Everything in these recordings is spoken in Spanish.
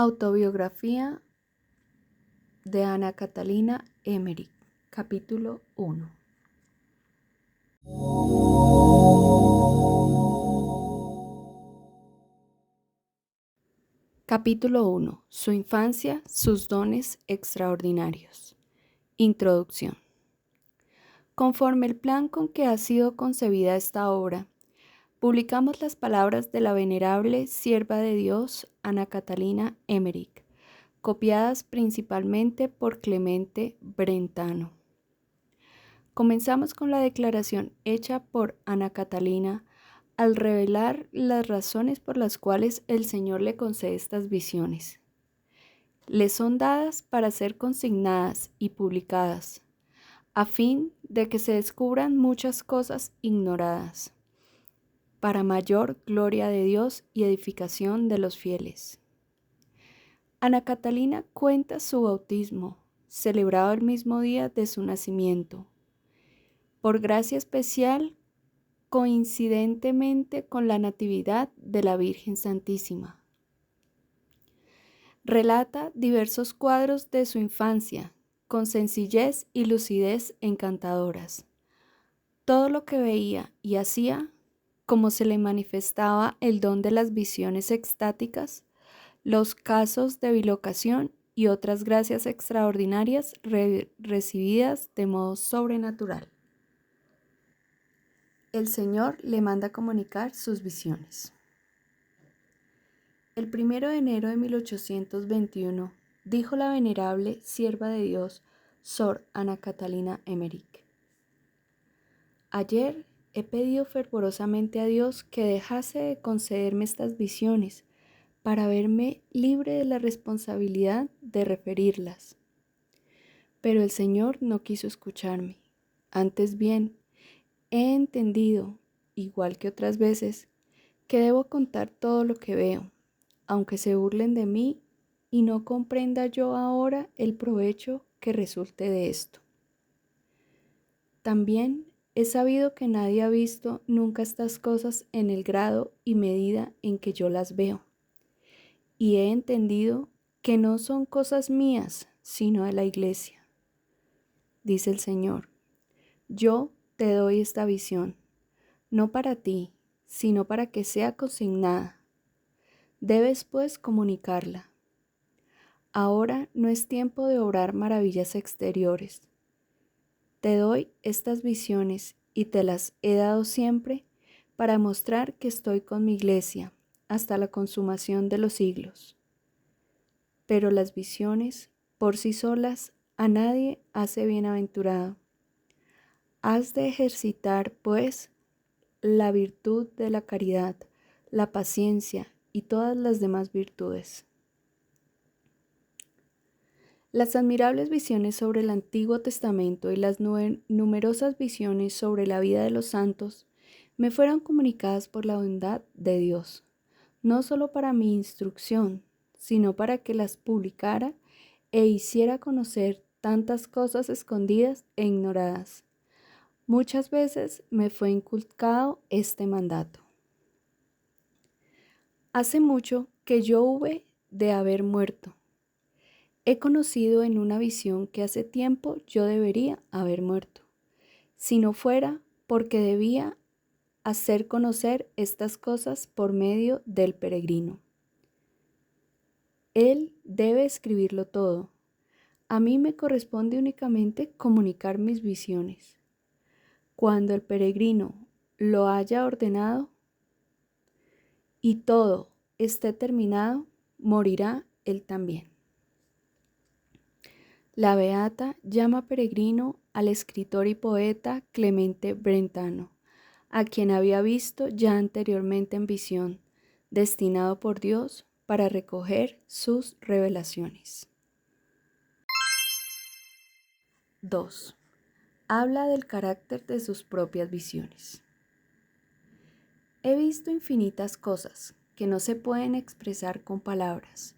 Autobiografía de Ana Catalina Emmerich, capítulo 1. Capítulo 1. Su infancia, sus dones extraordinarios. Introducción. Conforme el plan con que ha sido concebida esta obra, publicamos las palabras de la venerable sierva de Dios, Ana Catalina Emmerich, copiadas principalmente por Clemente Brentano. Comenzamos con la declaración hecha por Ana Catalina al revelar las razones por las cuales el Señor le concede estas visiones. Le son dadas para ser consignadas y publicadas, a fin de que se descubran muchas cosas ignoradas, para mayor gloria de Dios y edificación de los fieles. Ana Catalina cuenta su bautismo, celebrado el mismo día de su nacimiento, por gracia especial, coincidentemente con la Natividad de la Virgen Santísima. Relata diversos cuadros de su infancia, con sencillez y lucidez encantadoras. Todo lo que veía y hacía, como se le manifestaba el don de las visiones extáticas, los casos de bilocación y otras gracias extraordinarias recibidas de modo sobrenatural. El Señor le manda comunicar sus visiones. El 1 de enero de 1821, dijo la venerable sierva de Dios, Sor Ana Catalina Emmerich: ayer he pedido fervorosamente a Dios que dejase de concederme estas visiones para verme libre de la responsabilidad de referirlas. Pero el Señor no quiso escucharme. Antes bien, he entendido, igual que otras veces, que debo contar todo lo que veo, aunque se burlen de mí y no comprenda yo ahora el provecho que resulte de esto. También he sabido que nadie ha visto nunca estas cosas en el grado y medida en que yo las veo, y he entendido que no son cosas mías, sino de la Iglesia. Dice el Señor: yo te doy esta visión, no para ti, sino para que sea consignada. Debes, pues, comunicarla. Ahora no es tiempo de obrar maravillas exteriores. Te doy estas visiones y te las he dado siempre para mostrar que estoy con mi Iglesia hasta la consumación de los siglos. Pero las visiones, por sí solas, a nadie hace bienaventurado. Has de ejercitar, pues, la virtud de la caridad, la paciencia y todas las demás virtudes. Las admirables visiones sobre el Antiguo Testamento y las numerosas visiones sobre la vida de los santos me fueron comunicadas por la bondad de Dios, no solo para mi instrucción, sino para que las publicara e hiciera conocer tantas cosas escondidas e ignoradas. Muchas veces me fue inculcado este mandato. Hace mucho que yo hube de haber muerto. He conocido en una visión que hace tiempo yo debería haber muerto, si no fuera porque debía hacer conocer estas cosas por medio del peregrino. Él debe escribirlo todo. A mí me corresponde únicamente comunicar mis visiones. Cuando el peregrino lo haya ordenado y todo esté terminado, morirá él también. La Beata llama peregrino al escritor y poeta Clemente Brentano, a quien había visto ya anteriormente en visión, destinado por Dios para recoger sus revelaciones. 2. Habla del carácter de sus propias visiones. He visto infinitas cosas que no se pueden expresar con palabras.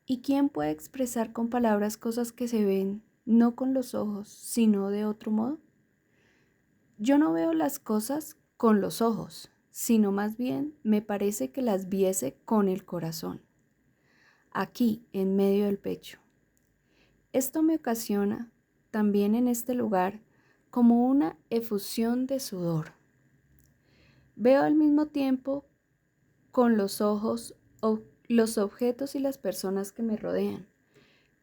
¿Y quién puede expresar con palabras cosas que se ven no con los ojos, sino de otro modo? Yo no veo las cosas con los ojos, sino más bien me parece que las viese con el corazón. aquí en medio del pecho. Esto me ocasiona también en este lugar como una efusión de sudor. Veo al mismo tiempo con los ojos los objetos y las personas que me rodean,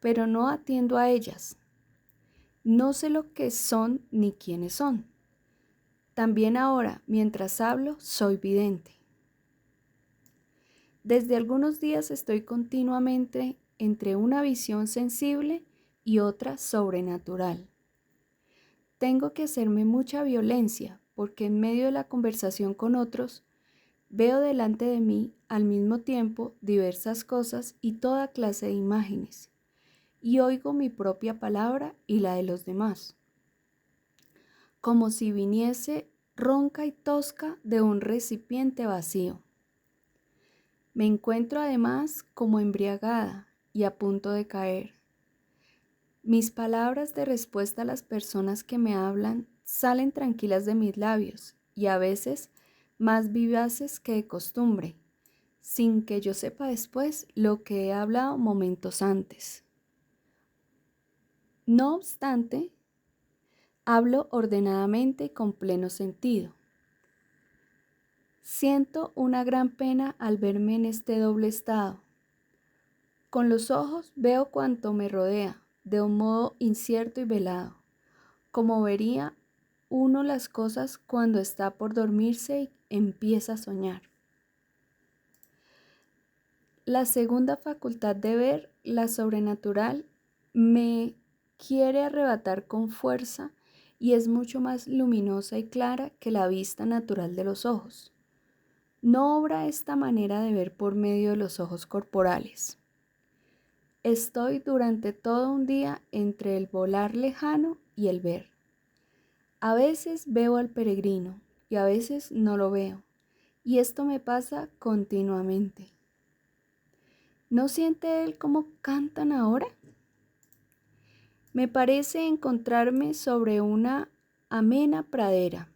pero no atiendo a ellas. No sé lo que son ni quiénes son. También ahora, mientras hablo, soy vidente. Desde algunos días estoy continuamente entre una visión sensible y otra sobrenatural. Tengo que hacerme mucha violencia porque en medio de la conversación con otros veo delante de mí al mismo tiempo diversas cosas y toda clase de imágenes, y oigo mi propia palabra y la de los demás, como si viniese ronca y tosca de un recipiente vacío. Me encuentro además como embriagada y a punto de caer. Mis palabras de respuesta a las personas que me hablan salen tranquilas de mis labios y a veces más vivaces que de costumbre, sin que yo sepa después lo que he hablado momentos antes. No obstante, hablo ordenadamente y con pleno sentido. Siento una gran pena al verme en este doble estado. Con los ojos veo cuanto me rodea de un modo incierto y velado, como vería uno las cosas cuando está por dormirse y empieza a soñar. La segunda facultad de ver, la sobrenatural, me quiere arrebatar con fuerza y es mucho más luminosa y clara que la vista natural de los ojos. No obra esta manera de ver por medio de los ojos corporales. Estoy durante todo un día entre el volar lejano y el ver. A veces veo al peregrino y a veces no lo veo, y esto me pasa continuamente. ¿No siente él cómo cantan ahora? Me parece encontrarme sobre una amena pradera,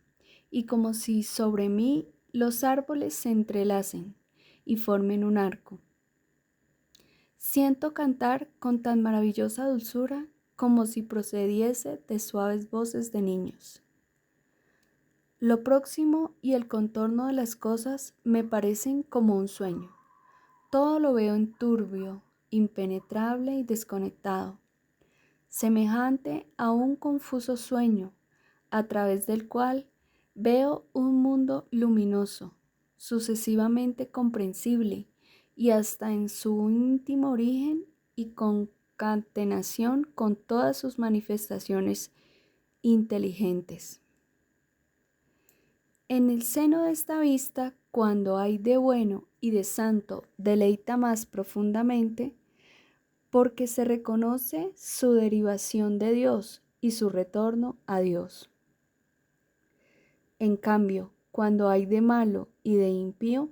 y como si sobre mí los árboles se entrelacen y formen un arco. Siento cantar con tan maravillosa dulzura como si procediese de suaves voces de niños. Lo próximo y el contorno de las cosas me parecen como un sueño. Todo lo veo en turbio, impenetrable y desconectado, semejante a un confuso sueño, a través del cual veo un mundo luminoso, sucesivamente comprensible y hasta en su íntimo origen y concatenación con todas sus manifestaciones inteligentes. En el seno de esta vista, cuando hay de bueno y de santo, deleita más profundamente, porque se reconoce su derivación de Dios y su retorno a Dios. En cambio, cuando hay de malo y de impío,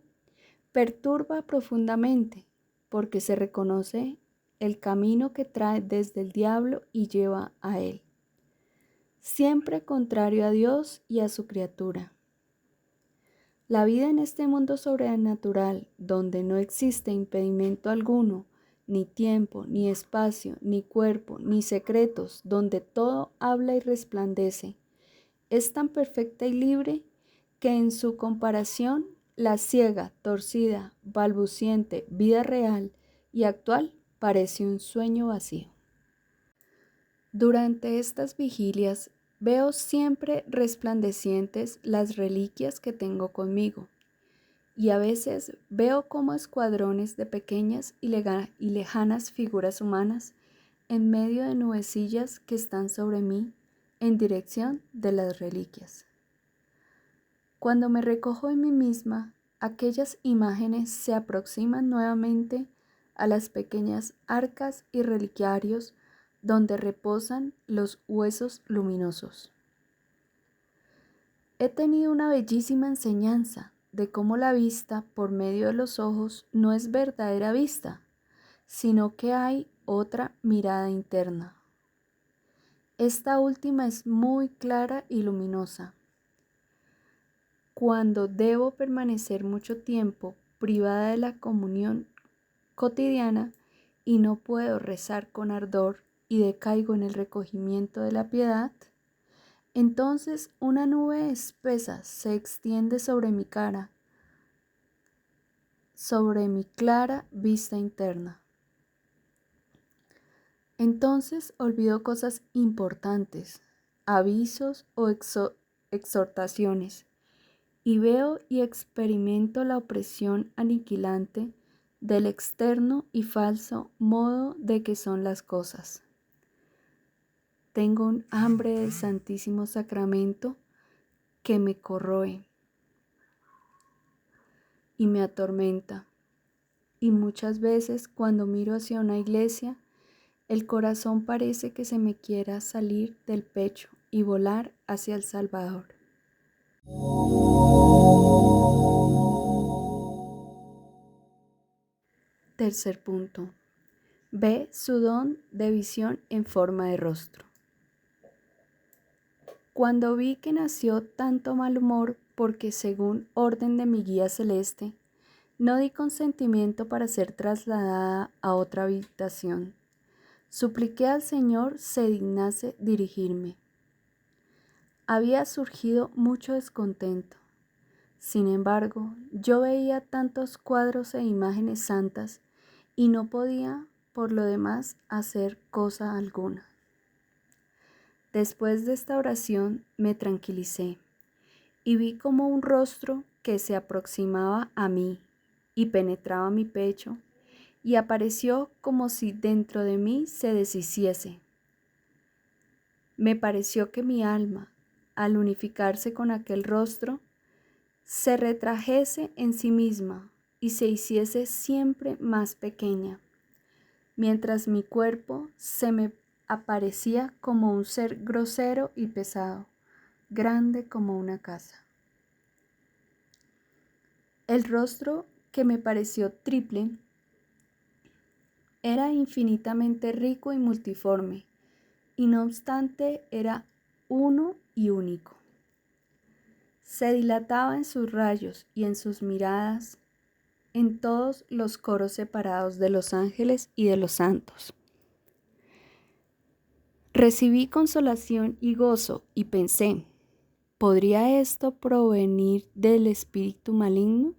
perturba profundamente, porque se reconoce el camino que trae desde el diablo y lleva a él, siempre contrario a Dios y a su criatura. La vida en este mundo sobrenatural, donde no existe impedimento alguno, ni tiempo, ni espacio, ni cuerpo, ni secretos, donde todo habla y resplandece, es tan perfecta y libre que en su comparación la ciega, torcida, balbuciente vida real y actual parece un sueño vacío. Durante estas vigilias veo siempre resplandecientes las reliquias que tengo conmigo, y a veces veo como escuadrones de pequeñas y lejanas figuras humanas en medio de nubecillas que están sobre mí en dirección de las reliquias. Cuando me recojo en mí misma, aquellas imágenes se aproximan nuevamente a las pequeñas arcas y reliquiarios donde reposan los huesos luminosos. He tenido una bellísima enseñanza de cómo la vista por medio de los ojos no es verdadera vista, sino que hay otra mirada interna. Esta última es muy clara y luminosa. Cuando debo permanecer mucho tiempo privada de la comunión cotidiana, y no puedo rezar con ardor y decaigo en el recogimiento de la piedad, entonces una nube espesa se extiende sobre mi cara, sobre mi clara vista interna. Entonces olvido cosas importantes, avisos o exhortaciones, y veo y experimento la opresión aniquilante del externo y falso modo de que son las cosas. Tengo un hambre del Santísimo Sacramento que me corroe y me atormenta, y muchas veces cuando miro hacia una iglesia, el corazón parece que se me quiera salir del pecho y volar hacia el Salvador. Tercer punto. Ve su don de visión en forma de rostro. Cuando vi que nació tanto mal humor porque según orden de mi guía celeste, no di consentimiento para ser trasladada a otra habitación. Supliqué al Señor se dignase dirigirme. Había surgido mucho descontento. Sin embargo, yo veía tantos cuadros e imágenes santas y no podía, por lo demás, hacer cosa alguna. Después de esta oración me tranquilicé y vi como un rostro que se aproximaba a mí y penetraba mi pecho y apareció como si dentro de mí se deshiciese. Me pareció que mi alma, al unificarse con aquel rostro, se retrajese en sí misma y se hiciese siempre más pequeña, mientras mi cuerpo se me aparecía como un ser grosero y pesado, grande como una casa. El rostro, que me pareció triple, era infinitamente rico y multiforme, y no obstante era uno y único. Se dilataba en sus rayos y en sus miradas, en todos los coros separados de los ángeles y de los santos. Recibí consolación y gozo y pensé, ¿podría esto provenir del espíritu maligno?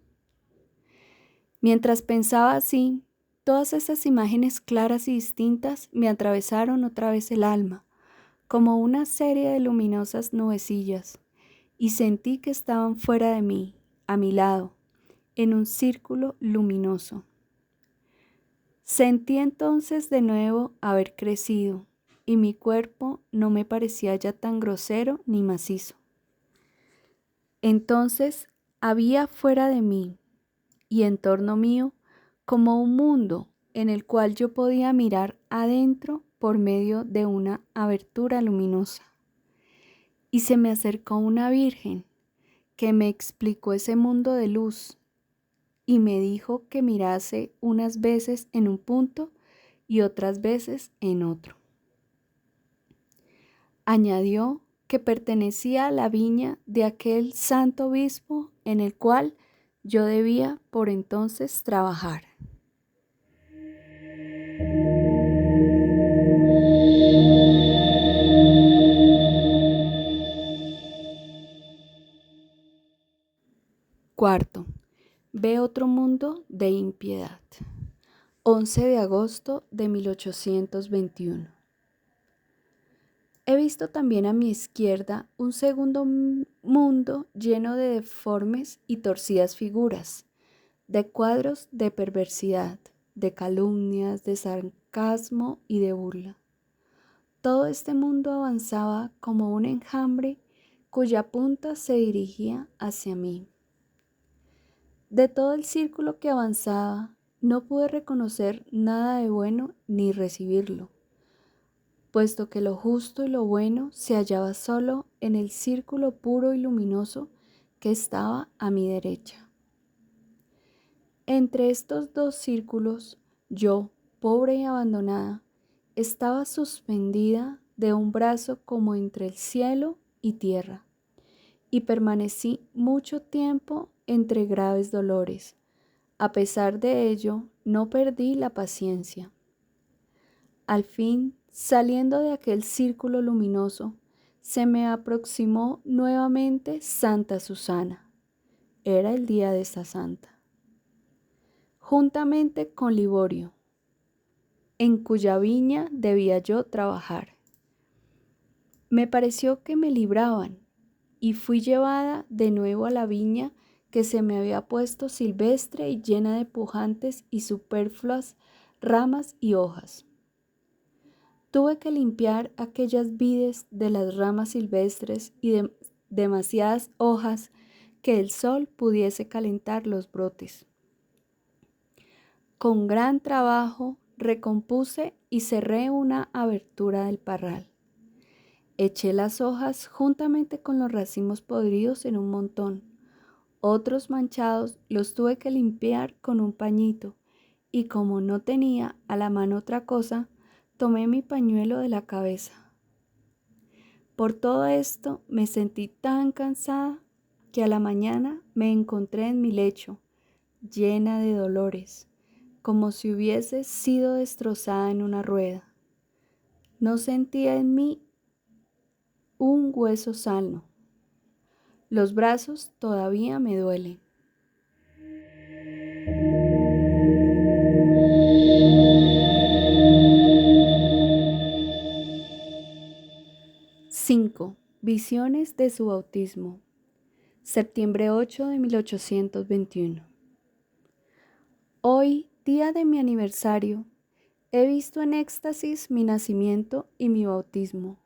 Mientras pensaba así, todas esas imágenes claras y distintas me atravesaron otra vez el alma, como una serie de luminosas nubecillas, y sentí que estaban fuera de mí, a mi lado, en un círculo luminoso. Sentí entonces de nuevo haber crecido, y mi cuerpo no me parecía ya tan grosero ni macizo. Entonces había fuera de mí y en torno mío como un mundo en el cual yo podía mirar adentro por medio de una abertura luminosa. Y se me acercó una virgen que me explicó ese mundo de luz y me dijo que mirase unas veces en un punto y otras veces en otro. Añadió que pertenecía a la viña de aquel santo obispo en el cual yo debía por entonces trabajar. Cuarto, ve otro mundo de impiedad. 11 de agosto de 1821. He visto también a mi izquierda un segundo mundo lleno de deformes y torcidas figuras, de cuadros de perversidad, de calumnias, de sarcasmo y de burla. Todo este mundo avanzaba como un enjambre cuya punta se dirigía hacia mí. De todo el círculo que avanzaba, no pude reconocer nada de bueno ni recibirlo, puesto que lo justo y lo bueno se hallaba solo en el círculo puro y luminoso que estaba a mi derecha. Entre estos dos círculos, yo, pobre y abandonada, estaba suspendida de un brazo como entre el cielo y tierra, y permanecí mucho tiempo entre graves dolores. A pesar de ello, no perdí la paciencia. Al fin, saliendo de aquel círculo luminoso, se me aproximó nuevamente Santa Susana. Era el día de esta santa. Juntamente con Liborio, en cuya viña debía yo trabajar. Me pareció que me libraban y fui llevada de nuevo a la viña que se me había puesto silvestre y llena de pujantes y superfluas ramas y hojas. Tuve que limpiar aquellas vides de las ramas silvestres y de demasiadas hojas que el sol pudiese calentar los brotes. Con gran trabajo recompuse y cerré una abertura del parral. Eché las hojas juntamente con los racimos podridos en un montón. Otros manchados los tuve que limpiar con un pañito y como no tenía a la mano otra cosa, tomé mi pañuelo de la cabeza. Por todo esto me sentí tan cansada que a la mañana me encontré en mi lecho, llena de dolores, como si hubiese sido destrozada en una rueda. No sentía en mí un hueso sano. Los brazos todavía me duelen. 5. Visiones de su bautismo. Septiembre 8 de 1821. Hoy, día de mi aniversario, he visto en éxtasis mi nacimiento y mi bautismo.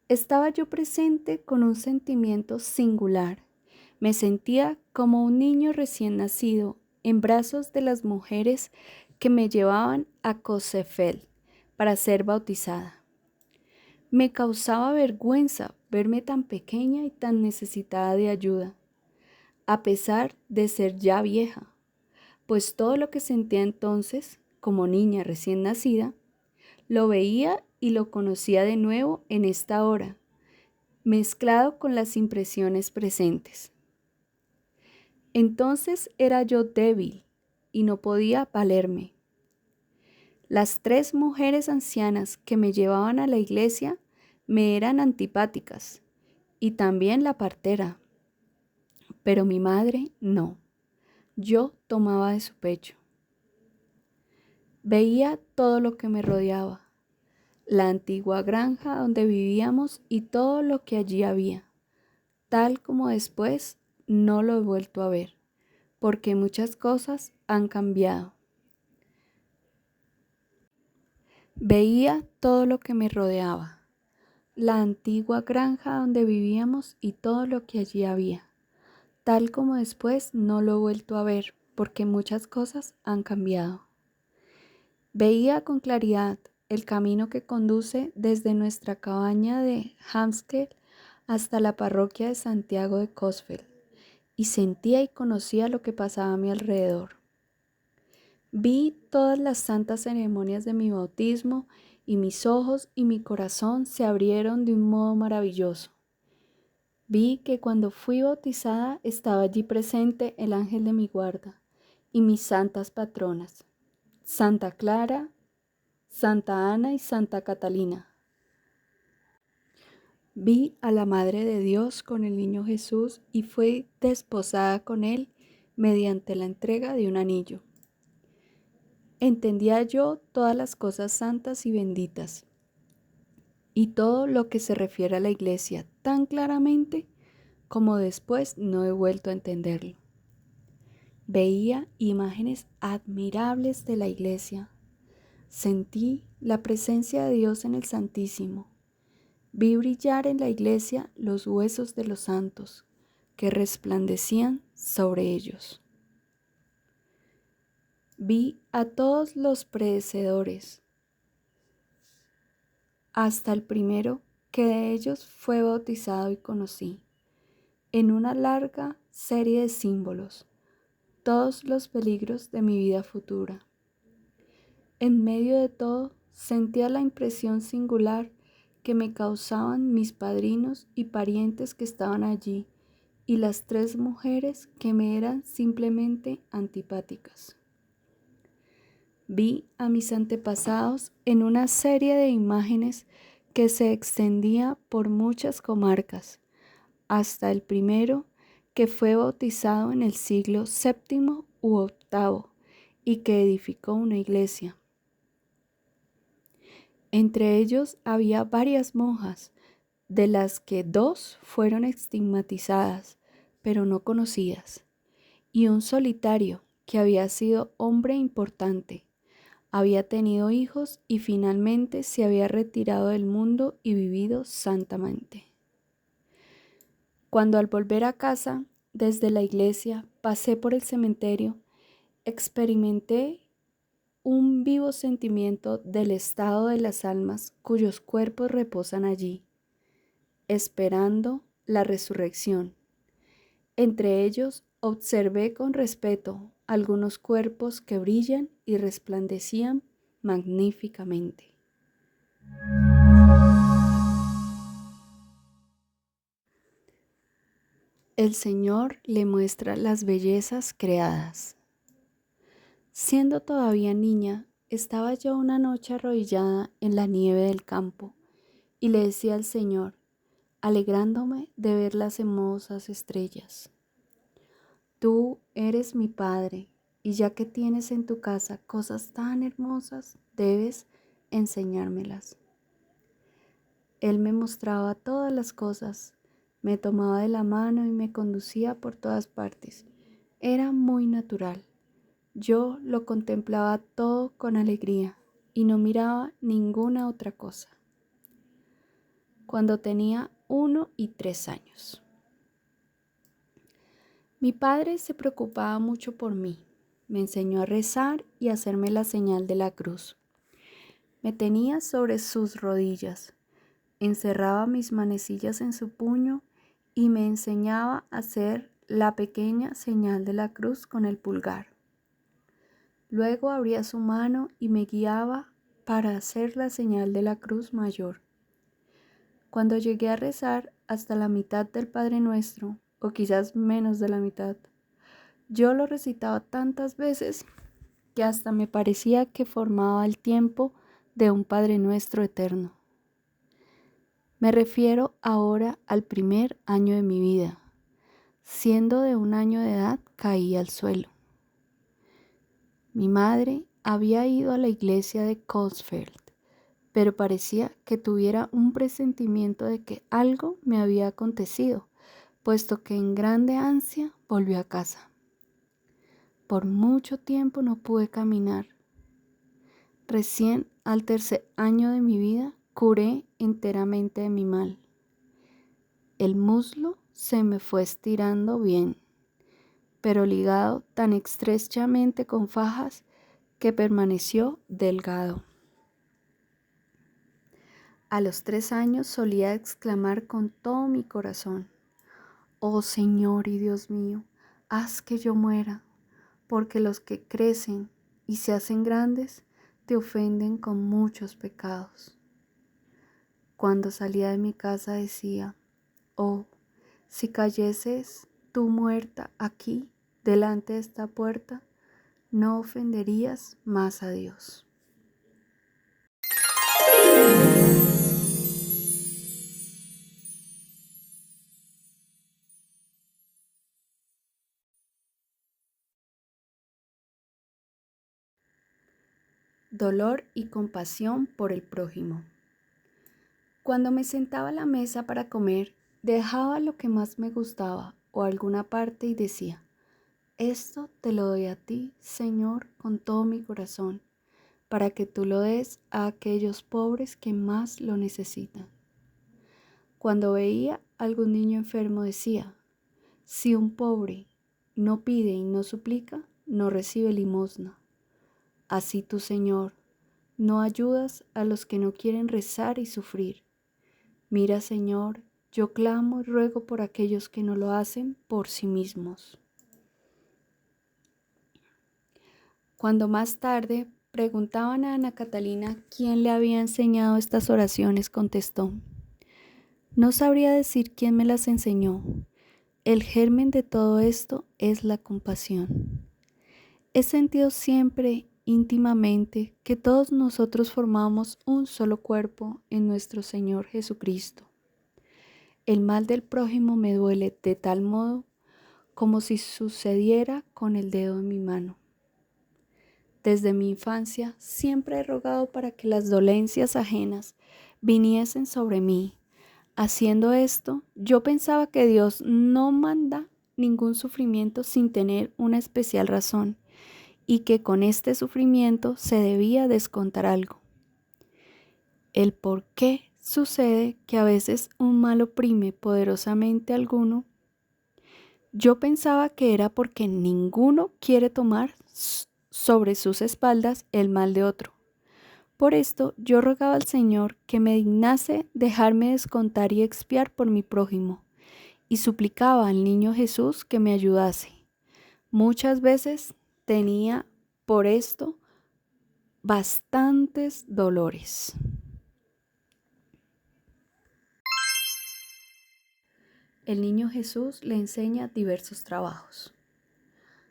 Estaba yo presente con un sentimiento singular. Me sentía como un niño recién nacido en brazos de las mujeres que me llevaban a Cossefeld para ser bautizada. Me causaba vergüenza verme tan pequeña y tan necesitada de ayuda, a pesar de ser ya vieja, pues todo lo que sentía entonces, como niña recién nacida, lo veía y lo conocía de nuevo en esta hora, mezclado con las impresiones presentes. Entonces era yo débil y no podía valerme. Las 3 mujeres ancianas que me llevaban a la iglesia me eran antipáticas, y también la partera, pero mi madre no. Yo tomaba de su pecho. Veía todo lo que me rodeaba, la antigua granja donde vivíamos y todo lo que allí había, tal como después no lo he vuelto a ver, porque muchas cosas han cambiado. Veía todo lo que me rodeaba, la antigua granja donde vivíamos y todo lo que allí había, tal como después no lo he vuelto a ver, porque muchas cosas han cambiado. Veía con claridad el camino que conduce desde nuestra cabaña de Hampstead hasta la parroquia de Santiago de Cossfeld, y sentía y conocía lo que pasaba a mi alrededor. Vi todas las santas ceremonias de mi bautismo y mis ojos y mi corazón se abrieron de un modo maravilloso. Vi que cuando fui bautizada estaba allí presente el ángel de mi guarda y mis santas patronas, Santa Clara, Santa Ana y Santa Catalina. Vi a la Madre de Dios con el niño Jesús y fui desposada con él mediante la entrega de un anillo. Entendía yo todas las cosas santas y benditas y todo lo que se refiere a la iglesia tan claramente como después no he vuelto a entenderlo. Veía imágenes admirables de la iglesia. Sentí la presencia de Dios en el Santísimo. Vi brillar en la iglesia los huesos de los santos que resplandecían sobre ellos. Vi a todos los predecesores, hasta el primero que de ellos fue bautizado y conocí, en una larga serie de símbolos, todos los peligros de mi vida futura. En medio de todo, sentía la impresión singular que me causaban mis padrinos y parientes que estaban allí, y las 3 mujeres que me eran simplemente antipáticas. vi a mis antepasados en una serie de imágenes que se extendía por muchas comarcas, hasta el primero que fue bautizado en el siglo séptimo u octavo y que edificó una iglesia. Entre ellos había varias monjas, de las que 2 fueron estigmatizadas, pero no conocidas, y un solitario que había sido hombre importante, había tenido hijos y finalmente se había retirado del mundo y vivido santamente. Cuando al volver a casa, desde la iglesia, pasé por el cementerio, experimenté un vivo sentimiento del estado de las almas cuyos cuerpos reposan allí, esperando la resurrección. Entre ellos observé con respeto algunos cuerpos que brillan y resplandecían magníficamente. El Señor le muestra las bellezas creadas. Siendo todavía niña, estaba yo una noche arrodillada en la nieve del campo y le decía al Señor, alegrándome de ver las hermosas estrellas: Tú eres mi Padre, y ya que tienes en tu casa cosas tan hermosas, debes enseñármelas. Él me mostraba todas las cosas, me tomaba de la mano y me conducía por todas partes. Era muy natural. Yo lo contemplaba todo con alegría y no miraba ninguna otra cosa. Cuando tenía 1 y 3 años. Mi padre se preocupaba mucho por mí. Me enseñó a rezar y a hacerme la señal de la cruz. Me tenía sobre sus rodillas, encerraba mis manecillas en su puño y me enseñaba a hacer la pequeña señal de la cruz con el pulgar. Luego abría su mano y me guiaba para hacer la señal de la cruz mayor. Cuando llegué a rezar hasta la mitad del Padre Nuestro, o quizás menos de la mitad, yo lo recitaba tantas veces que hasta me parecía que formaba el tiempo de un Padre Nuestro eterno. Me refiero ahora al primer año de mi vida. Siendo de 1 año de edad, caí al suelo. Mi madre había ido a la iglesia de Coesfeld, pero parecía que tuviera un presentimiento de que algo me había acontecido, puesto que en grande ansia volvió a casa. Por mucho tiempo no pude caminar. Recién al 3er año de mi vida curé enteramente de mi mal. El muslo se me fue estirando bien, pero ligado tan estrechamente con fajas que permaneció delgado. A los 3 años solía exclamar con todo mi corazón: Oh Señor y Dios mío, haz que yo muera, porque los que crecen y se hacen grandes te ofenden con muchos pecados. Cuando salía de mi casa decía: Oh, si cayeses tú muerta aquí, delante de esta puerta, no ofenderías más a Dios. Dolor y compasión por el prójimo. Cuando me sentaba a la mesa para comer, dejaba lo que más me gustaba o alguna parte y decía: Esto te lo doy a ti, Señor, con todo mi corazón, para que tú lo des a aquellos pobres que más lo necesitan. Cuando veía algún niño enfermo decía: Si un pobre no pide y no suplica, no recibe limosna. Así tú, Señor, no ayudas a los que no quieren rezar y sufrir. Mira, Señor, yo clamo y ruego por aquellos que no lo hacen por sí mismos. Cuando más tarde preguntaban a Ana Catalina quién le había enseñado estas oraciones, contestó: No sabría decir quién me las enseñó. El germen de todo esto es la compasión. He sentido siempre íntimamente que todos nosotros formamos un solo cuerpo en nuestro Señor Jesucristo. El mal del prójimo me duele de tal modo como si sucediera con el dedo de mi mano. Desde mi infancia siempre he rogado para que las dolencias ajenas viniesen sobre mí. Haciendo esto, yo pensaba que Dios no manda ningún sufrimiento sin tener una especial razón y que con este sufrimiento se debía descontar algo. El por qué sucede que a veces un mal oprime poderosamente a alguno. Yo pensaba que era porque ninguno quiere tomar sobre sus espaldas el mal de otro. Por esto yo rogaba al Señor que me dignase dejarme descontar y expiar por mi prójimo, y suplicaba al niño Jesús que me ayudase. Muchas veces tenía por esto bastantes dolores. El niño Jesús le enseña diversos trabajos.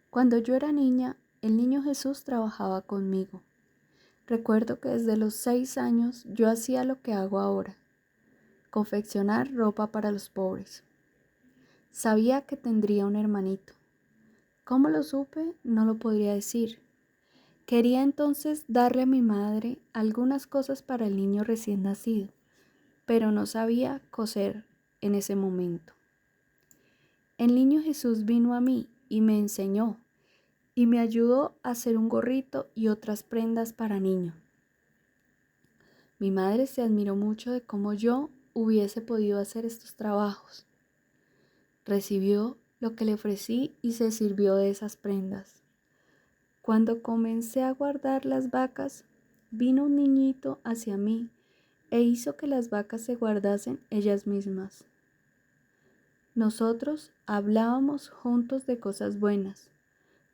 Cuando yo era niña, el niño Jesús trabajaba conmigo. Recuerdo que desde los 6 años yo hacía lo que hago ahora, confeccionar ropa para los pobres. Sabía que tendría un hermanito. ¿Cómo lo supe? No lo podría decir. Quería entonces darle a mi madre algunas cosas para el niño recién nacido, pero no sabía coser en ese momento. El niño Jesús vino a mí y me enseñó y me ayudó a hacer un gorrito y otras prendas para niño. Mi madre se admiró mucho de cómo yo hubiese podido hacer estos trabajos. Recibió lo que le ofrecí y se sirvió de esas prendas. Cuando comencé a guardar las vacas, vino un niñito hacia mí e hizo que las vacas se guardasen ellas mismas. Nosotros hablábamos juntos de cosas buenas,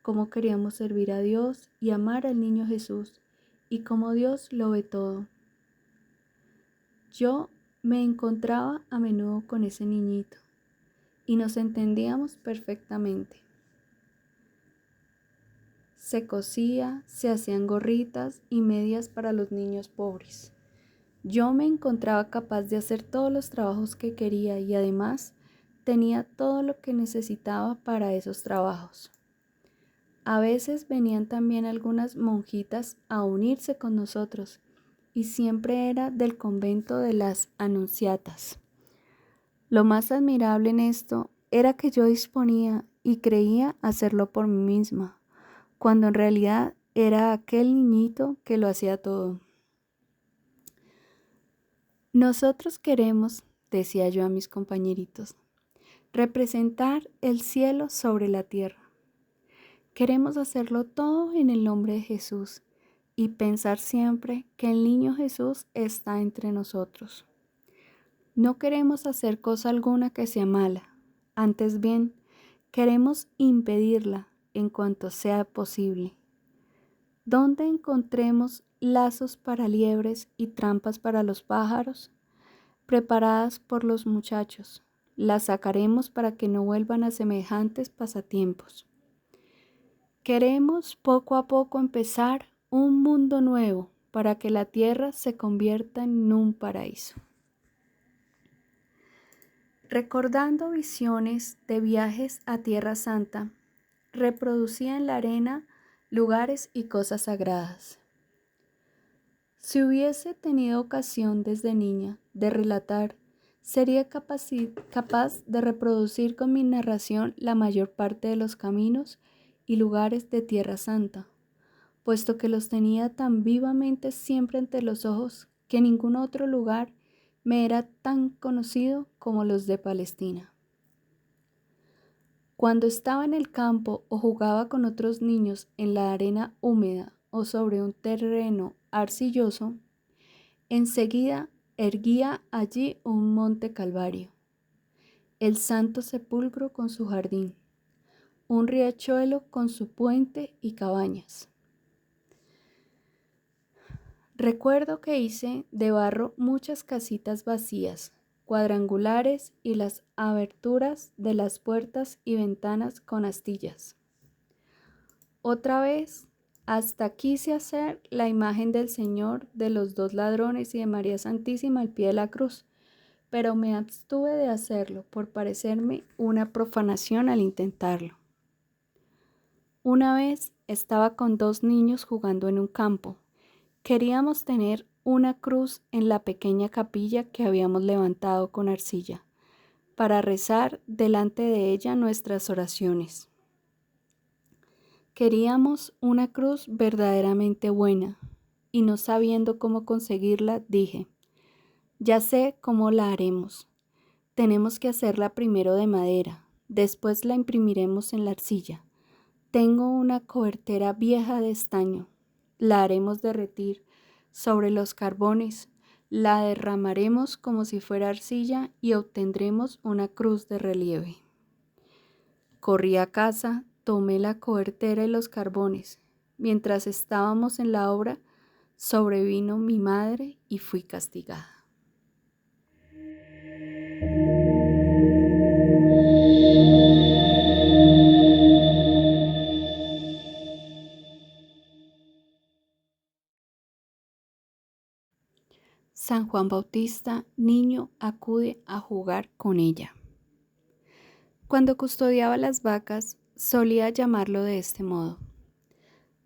cómo queríamos servir a Dios y amar al niño Jesús, y cómo Dios lo ve todo. Yo me encontraba a menudo con ese niñito y nos entendíamos perfectamente. Se cosía, se hacían gorritas y medias para los niños pobres. Yo me encontraba capaz de hacer todos los trabajos que quería y además tenía todo lo que necesitaba para esos trabajos. A veces venían también algunas monjitas a unirse con nosotros y siempre era del convento de las Anunciatas. Lo más admirable en esto era que yo disponía y creía hacerlo por mí misma, cuando en realidad era aquel niñito que lo hacía todo. Nosotros queremos, decía yo a mis compañeritos, representar el cielo sobre la tierra. Queremos hacerlo todo en el nombre de Jesús y pensar siempre que el niño Jesús está entre nosotros. No queremos hacer cosa alguna que sea mala, antes bien, queremos impedirla en cuanto sea posible. Donde encontremos lazos para liebres y trampas para los pájaros, preparadas por los muchachos, las sacaremos para que no vuelvan a semejantes pasatiempos. Queremos poco a poco empezar un mundo nuevo para que la tierra se convierta en un paraíso. Recordando visiones de viajes a Tierra Santa, reproducía en la arena lugares y cosas sagradas. Si hubiese tenido ocasión desde niña de relatar, sería capaz de reproducir con mi narración la mayor parte de los caminos y lugares de Tierra Santa, puesto que los tenía tan vivamente siempre ante los ojos que ningún otro lugar me era tan conocido como los de Palestina. Cuando estaba en el campo o jugaba con otros niños en la arena húmeda o sobre un terreno arcilloso, enseguida erguía allí un monte Calvario, el Santo Sepulcro con su jardín, un riachuelo con su puente y cabañas. Recuerdo que hice de barro muchas casitas vacías, cuadrangulares, y las aberturas de las puertas y ventanas con astillas. Otra vez Hasta quise hacer la imagen del Señor, de los dos ladrones y de María Santísima al pie de la cruz, pero me abstuve de hacerlo por parecerme una profanación al intentarlo. Una vez estaba con dos niños jugando en un campo. Queríamos tener una cruz en la pequeña capilla que habíamos levantado con arcilla, para rezar delante de ella nuestras oraciones. Queríamos una cruz verdaderamente buena, y no sabiendo cómo conseguirla, dije, ya sé cómo la haremos. Tenemos que hacerla primero de madera, después la imprimiremos en la arcilla. Tengo una cobertera vieja de estaño, la haremos derretir sobre los carbones, la derramaremos como si fuera arcilla y obtendremos una cruz de relieve. Corrí a casa, tomé la cobertera y los carbones. Mientras estábamos en la obra, sobrevino mi madre y fui castigada. San Juan Bautista, niño, acude a jugar con ella. Cuando custodiaba las vacas, solía llamarlo de este modo: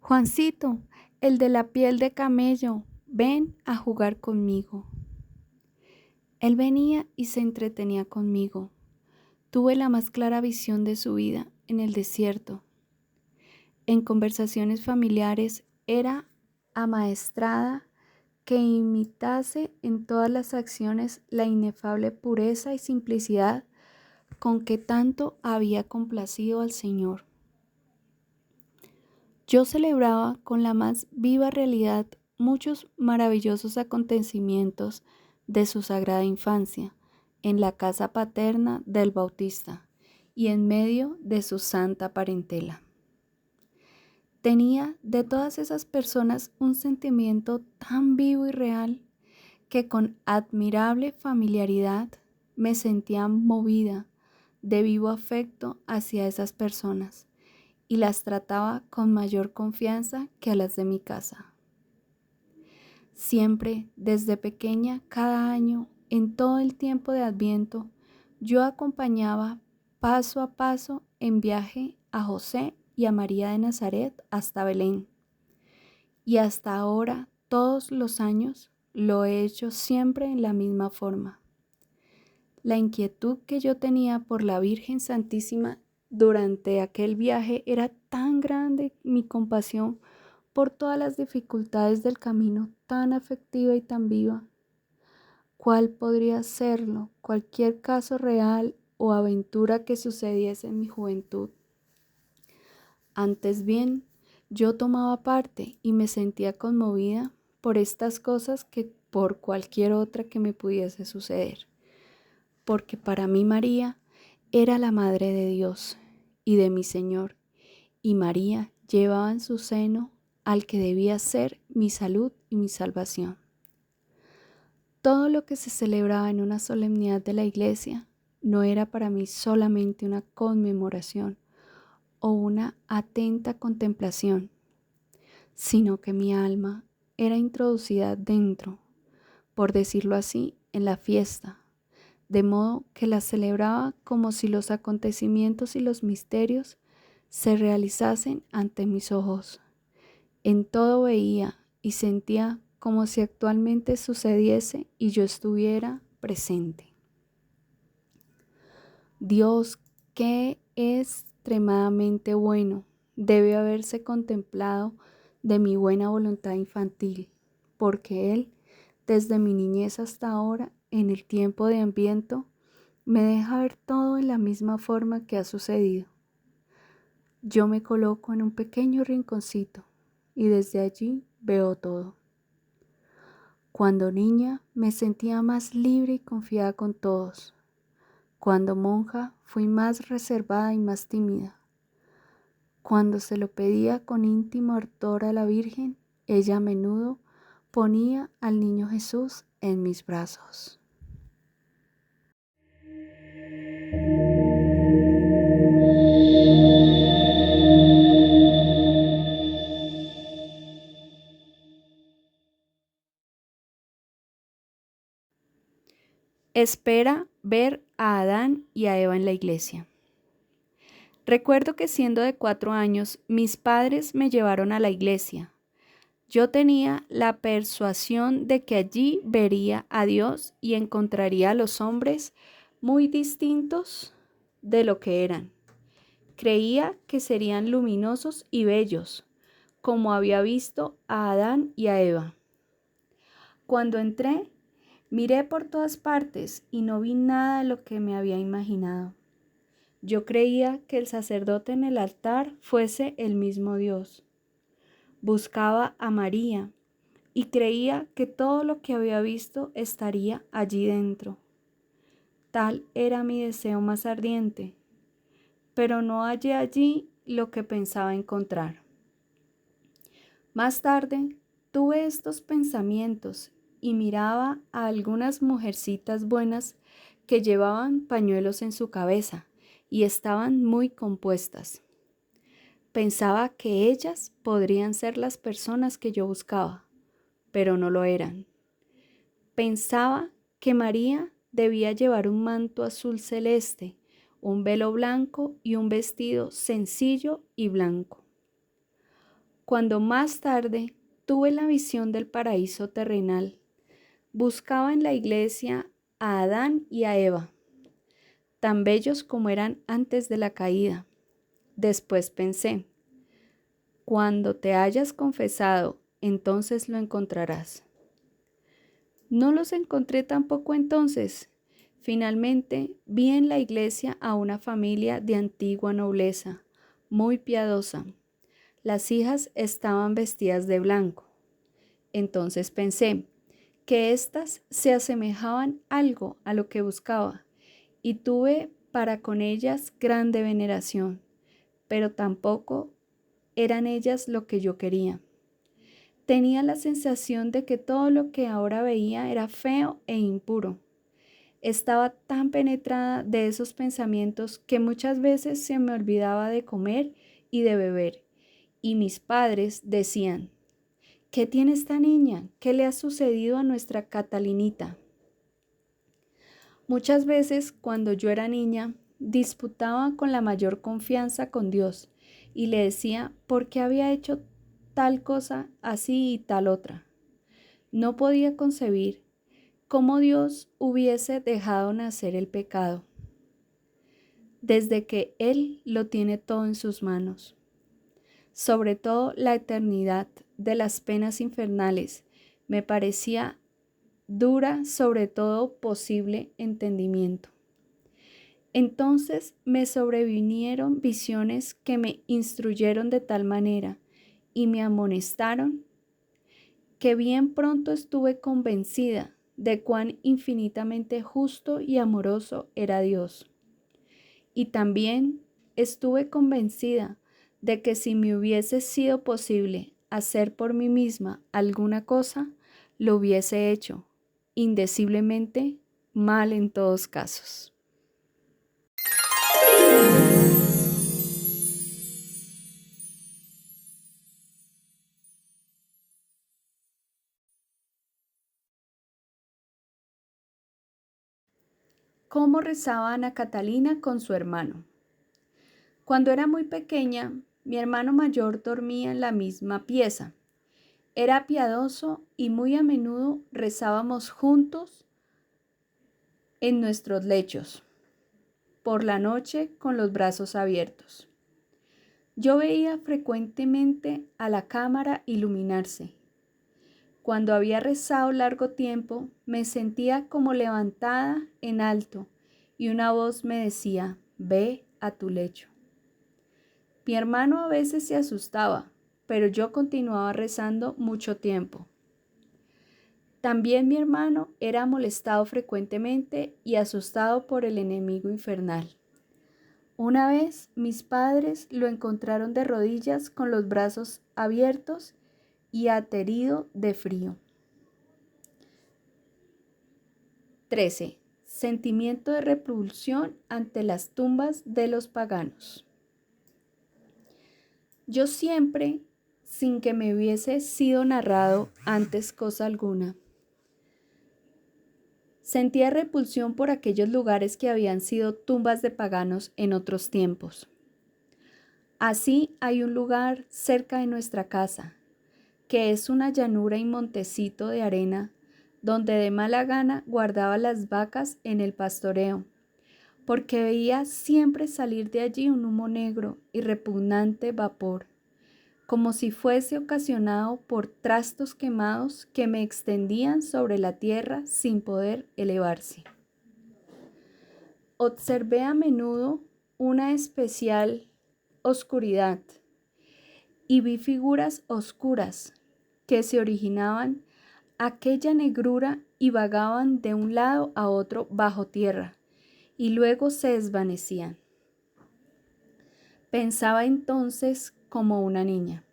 Juancito, el de la piel de camello, ven a jugar conmigo. Él venía y se entretenía conmigo. Tuve la más clara visión de su vida en el desierto. En conversaciones familiares era amaestrada que imitase en todas las acciones la inefable pureza y simplicidad con que tanto había complacido al Señor. Yo celebraba con la más viva realidad muchos maravillosos acontecimientos de su sagrada infancia en la casa paterna del Bautista y en medio de su santa parentela. Tenía de todas esas personas un sentimiento tan vivo y real que con admirable familiaridad me sentía movida de vivo afecto hacia esas personas y las trataba con mayor confianza que a las de mi casa. Siempre, desde pequeña, cada año, en todo el tiempo de Adviento, yo acompañaba paso a paso en viaje a José y a María de Nazaret hasta Belén. Y hasta ahora, todos los años, lo he hecho siempre en la misma forma. La inquietud que yo tenía por la Virgen Santísima durante aquel viaje era tan grande, mi compasión por todas las dificultades del camino tan afectiva y tan viva. ¿Cuál podría serlo? Cualquier caso real o aventura que sucediese en mi juventud. Antes bien, yo tomaba parte y me sentía conmovida por estas cosas que por cualquier otra que me pudiese suceder, porque para mí María era la Madre de Dios y de mi Señor, y María llevaba en su seno al que debía ser mi salud y mi salvación. Todo lo que se celebraba en una solemnidad de la Iglesia no era para mí solamente una conmemoración o una atenta contemplación, sino que mi alma era introducida dentro, por decirlo así, en la fiesta, de modo que la celebraba como si los acontecimientos y los misterios se realizasen ante mis ojos. En todo veía y sentía como si actualmente sucediese y yo estuviera presente. Dios, que es extremadamente bueno, debe haberse contemplado de mi buena voluntad infantil, porque Él, desde mi niñez hasta ahora, en el tiempo de Adviento, me deja ver todo en la misma forma que ha sucedido. Yo me coloco en un pequeño rinconcito y desde allí veo todo. Cuando niña me sentía más libre y confiada con todos. Cuando monja fui más reservada y más tímida. Cuando se lo pedía con íntimo ardor a la Virgen, ella a menudo ponía al niño Jesús en mis brazos. Espera ver a Adán y a Eva en la iglesia. Recuerdo que siendo de 4 años, mis padres me llevaron a la iglesia. Yo tenía la persuasión de que allí vería a Dios y encontraría a los hombres muy distintos de lo que eran. Creía que serían luminosos y bellos, como había visto a Adán y a Eva. Cuando entré, miré por todas partes y no vi nada de lo que me había imaginado. Yo creía que el sacerdote en el altar fuese el mismo Dios. Buscaba a María y creía que todo lo que había visto estaría allí dentro. Tal era mi deseo más ardiente, pero no hallé allí lo que pensaba encontrar. Más tarde tuve estos pensamientos y miraba a algunas mujercitas buenas que llevaban pañuelos en su cabeza y estaban muy compuestas. Pensaba que ellas podrían ser las personas que yo buscaba, pero no lo eran. Pensaba que María debía llevar un manto azul celeste, un velo blanco y un vestido sencillo y blanco. Cuando más tarde tuve la visión del paraíso terrenal, buscaba en la iglesia a Adán y a Eva, tan bellos como eran antes de la caída. Después pensé, cuando te hayas confesado, entonces lo encontrarás. No los encontré tampoco entonces. Finalmente vi en la iglesia a una familia de antigua nobleza, muy piadosa. Las hijas estaban vestidas de blanco. Entonces pensé que éstas se asemejaban algo a lo que buscaba y tuve para con ellas grande veneración, pero tampoco eran ellas lo que yo quería. Tenía la sensación de que todo lo que ahora veía era feo e impuro. Estaba tan penetrada de esos pensamientos que muchas veces se me olvidaba de comer y de beber, y mis padres decían: ¿qué tiene esta niña? ¿Qué le ha sucedido a nuestra Catalinita? Muchas veces, cuando yo era niña, disputaba con la mayor confianza con Dios y le decía por qué había hecho tal cosa así y tal otra. No podía concebir cómo Dios hubiese dejado nacer el pecado, desde que Él lo tiene todo en sus manos. Sobre todo la eternidad de las penas infernales me parecía dura sobre todo posible entendimiento. Entonces me sobrevinieron visiones que me instruyeron de tal manera y me amonestaron que bien pronto estuve convencida de cuán infinitamente justo y amoroso era Dios. Y también estuve convencida de que si me hubiese sido posible hacer por mí misma alguna cosa, lo hubiese hecho, indeciblemente mal en todos casos. ¿Cómo rezaba Ana Catalina con su hermano? Cuando era muy pequeña, mi hermano mayor dormía en la misma pieza. Era piadoso y muy a menudo rezábamos juntos en nuestros lechos, por la noche con los brazos abiertos. Yo veía frecuentemente a la cámara iluminarse. Cuando había rezado largo tiempo, me sentía como levantada en alto y una voz me decía: ve a tu lecho. Mi hermano a veces se asustaba, pero yo continuaba rezando mucho tiempo. También mi hermano era molestado frecuentemente y asustado por el enemigo infernal. Una vez mis padres lo encontraron de rodillas con los brazos abiertos y aterido de frío. 13. Sentimiento de repulsión ante las tumbas de los paganos. Yo siempre, sin que me hubiese sido narrado antes cosa alguna, Sentía repulsión por aquellos lugares que habían sido tumbas de paganos en otros tiempos. Así hay un lugar cerca de nuestra casa, que es una llanura y montecito de arena, donde de mala gana guardaba las vacas en el pastoreo, porque veía siempre salir de allí un humo negro y repugnante vapor, como si fuese ocasionado por trastos quemados que me extendían sobre la tierra sin poder elevarse. Observé a menudo una especial oscuridad y vi figuras oscuras que se originaban aquella negrura y vagaban de un lado a otro bajo tierra y luego se desvanecían. Pensaba entonces como una niña: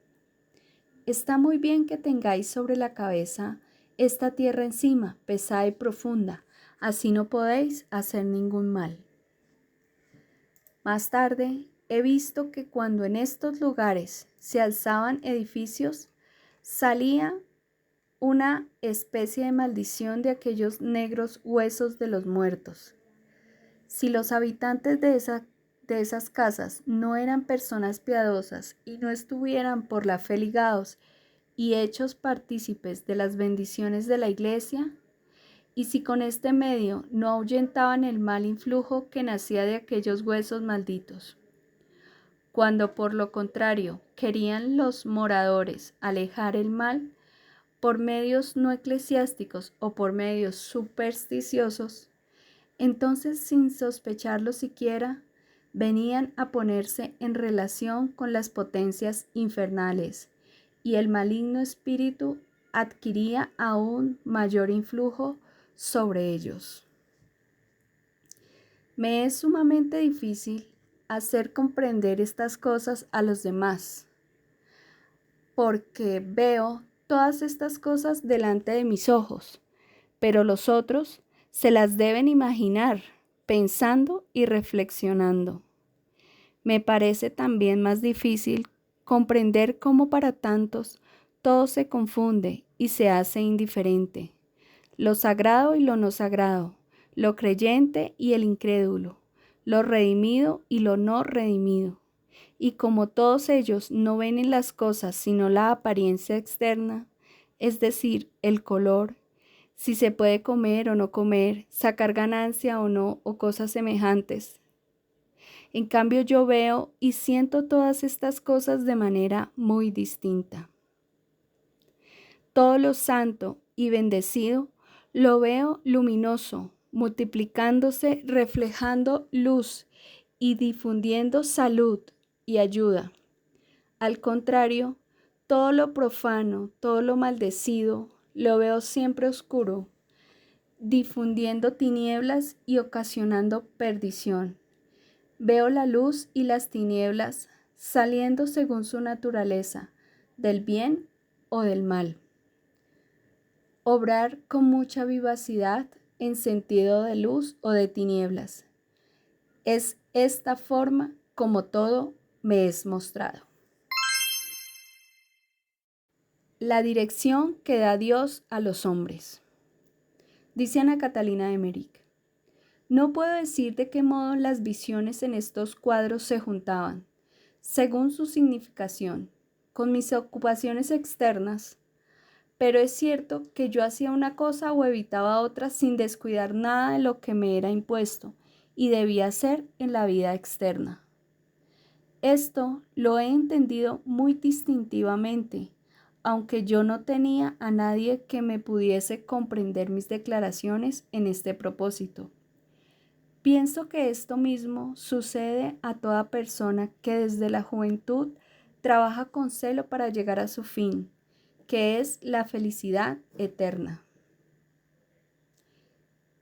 está muy bien que tengáis sobre la cabeza esta tierra encima, pesada y profunda, así no podéis hacer ningún mal. Más tarde he visto que cuando en estos lugares se alzaban edificios, salía una especie de maldición de aquellos negros huesos de los muertos. Si los habitantes de esas casas no eran personas piadosas y no estuvieran por la fe ligados y hechos partícipes de las bendiciones de la Iglesia, y si con este medio no ahuyentaban el mal influjo que nacía de aquellos huesos malditos. Cuando por lo contrario querían los moradores alejar el mal por medios no eclesiásticos o por medios supersticiosos, entonces sin sospecharlo siquiera, venían a ponerse en relación con las potencias infernales y el maligno espíritu adquiría aún mayor influjo sobre ellos. Me es sumamente difícil hacer comprender estas cosas a los demás, porque veo todas estas cosas delante de mis ojos, pero los otros se las deben imaginar, pensando y reflexionando. Me parece también más difícil comprender cómo para tantos todo se confunde y se hace indiferente. Lo sagrado y lo no sagrado, lo creyente y el incrédulo, lo redimido y lo no redimido. Y como todos ellos no ven en las cosas sino la apariencia externa, es decir, el color, si se puede comer o no comer, sacar ganancia o no, o cosas semejantes. En cambio, yo veo y siento todas estas cosas de manera muy distinta. Todo lo santo y bendecido lo veo luminoso, multiplicándose, reflejando luz y difundiendo salud y ayuda. Al contrario, todo lo profano, todo lo maldecido, lo veo siempre oscuro, difundiendo tinieblas y ocasionando perdición. Veo la luz y las tinieblas saliendo según su naturaleza, del bien o del mal. Obrar con mucha vivacidad en sentido de luz o de tinieblas. Es esta forma como todo me es mostrado. La dirección que da Dios a los hombres. Dice Ana Catalina de Emmerich: no puedo decir de qué modo las visiones en estos cuadros se juntaban, según su significación, con mis ocupaciones externas, pero es cierto que yo hacía una cosa o evitaba otra sin descuidar nada de lo que me era impuesto y debía hacer en la vida externa. Esto lo he entendido muy distintivamente, aunque yo no tenía a nadie que me pudiese comprender mis declaraciones en este propósito. Pienso que esto mismo sucede a toda persona que desde la juventud trabaja con celo para llegar a su fin, que es la felicidad eterna.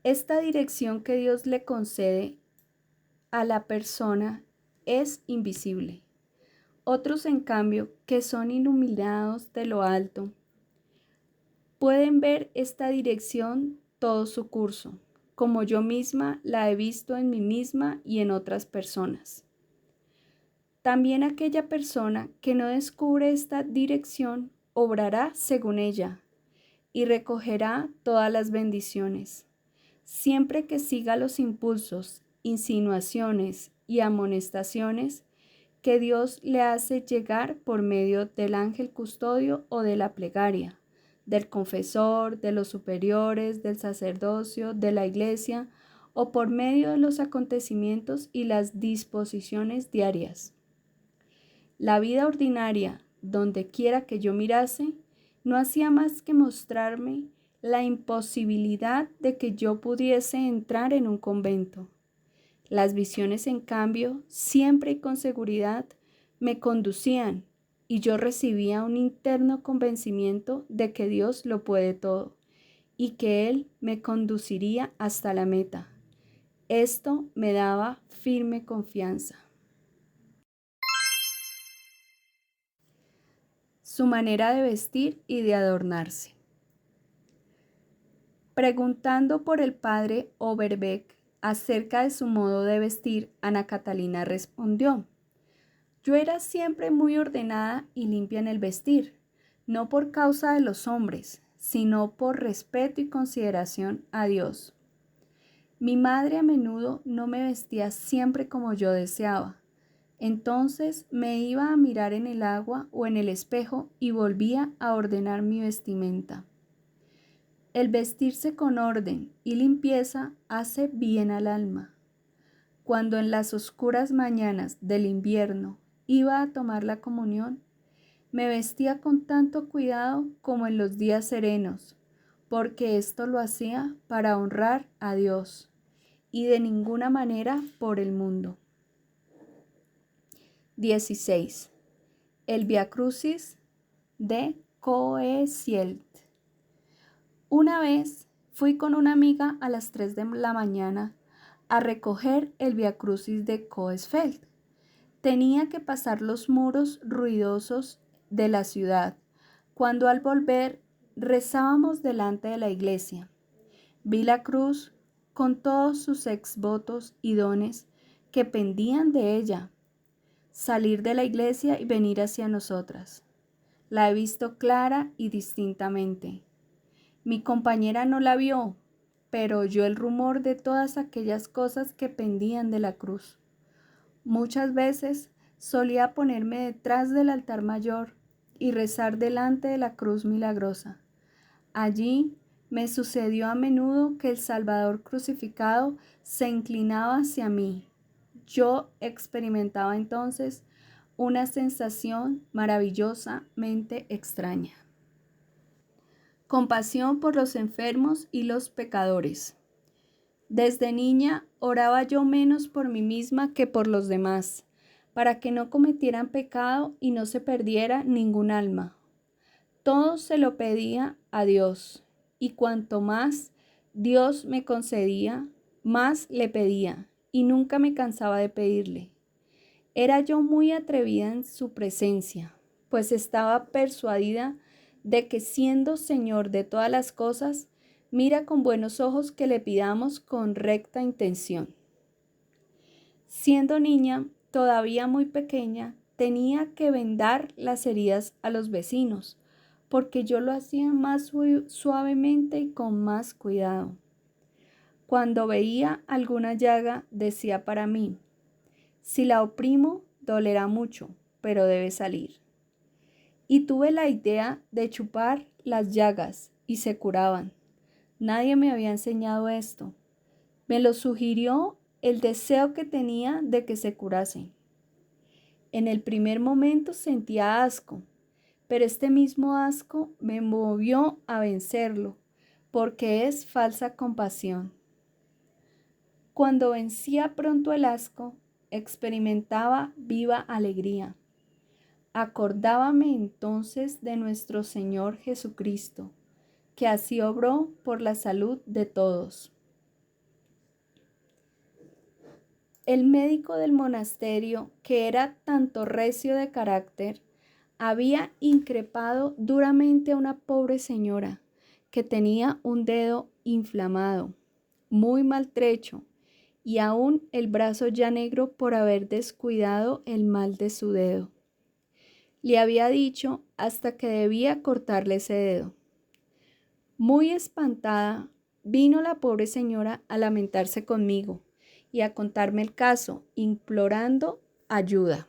Esta dirección que Dios le concede a la persona es invisible. Otros, en cambio, que son iluminados de lo alto, pueden ver esta dirección todo su curso, como yo misma la he visto en mí misma y en otras personas. También aquella persona que no descubre esta dirección obrará según ella y recogerá todas las bendiciones, siempre que siga los impulsos, insinuaciones y amonestaciones que Dios le hace llegar por medio del ángel custodio o de la plegaria, del confesor, de los superiores, del sacerdocio, de la iglesia o por medio de los acontecimientos y las disposiciones diarias. La vida ordinaria, donde quiera que yo mirase, no hacía más que mostrarme la imposibilidad de que yo pudiese entrar en un convento. Las visiones, en cambio, siempre y con seguridad, me conducían y yo recibía un interno convencimiento de que Dios lo puede todo y que Él me conduciría hasta la meta. Esto me daba firme confianza. Su manera de vestir y de adornarse. Preguntando por el padre Overbeck acerca de su modo de vestir, Ana Catalina respondió: yo era siempre muy ordenada y limpia en el vestir, no por causa de los hombres, sino por respeto y consideración a Dios. Mi madre a menudo no me vestía siempre como yo deseaba. Entonces me iba a mirar en el agua o en el espejo y volvía a ordenar mi vestimenta. El vestirse con orden y limpieza hace bien al alma. Cuando en las oscuras mañanas del invierno iba a tomar la comunión, me vestía con tanto cuidado como en los días serenos, porque esto lo hacía para honrar a Dios y de ninguna manera por el mundo. 16. El Vía Crucis de Coesielt. Una vez fui con una amiga a las 3 de la mañana a recoger el Vía Crucis de Coesfeld. Tenía que pasar los muros ruidosos de la ciudad. Cuando al volver rezábamos delante de la iglesia. Vi la cruz con todos sus exvotos y dones que pendían de ella, salir de la iglesia y venir hacia nosotras. La he visto clara y distintamente. Mi compañera no la vio, pero oyó el rumor de todas aquellas cosas que pendían de la cruz. Muchas veces solía ponerme detrás del altar mayor y rezar delante de la cruz milagrosa. Allí me sucedió a menudo que el Salvador crucificado se inclinaba hacia mí. Yo experimentaba entonces una sensación maravillosamente extraña. Compasión por los enfermos y los pecadores. Desde niña oraba yo menos por mí misma que por los demás, para que no cometieran pecado y no se perdiera ningún alma. Todo se lo pedía a Dios, y cuanto más Dios me concedía, más le pedía, y nunca me cansaba de pedirle. Era yo muy atrevida en su presencia, pues estaba persuadida de que siendo Señor de todas las cosas, mira con buenos ojos que le pidamos con recta intención. Siendo niña, todavía muy pequeña, tenía que vendar las heridas a los vecinos, porque yo lo hacía más suavemente y con más cuidado. Cuando veía alguna llaga, decía para mí: si la oprimo, dolerá mucho, pero debe salir. Y tuve la idea de chupar las llagas y se curaban. Nadie me había enseñado esto. Me lo sugirió el deseo que tenía de que se curasen. En el primer momento sentía asco, pero este mismo asco me movió a vencerlo, porque es falsa compasión. Cuando vencía pronto el asco, experimentaba viva alegría. Acordábame entonces de nuestro Señor Jesucristo, que así obró por la salud de todos. El médico del monasterio, que era tanto recio de carácter, había increpado duramente a una pobre señora que tenía un dedo inflamado, muy maltrecho, y aún el brazo ya negro por haber descuidado el mal de su dedo. Le había dicho hasta que debía cortarle ese dedo. Muy espantada, vino la pobre señora a lamentarse conmigo y a contarme el caso, implorando ayuda.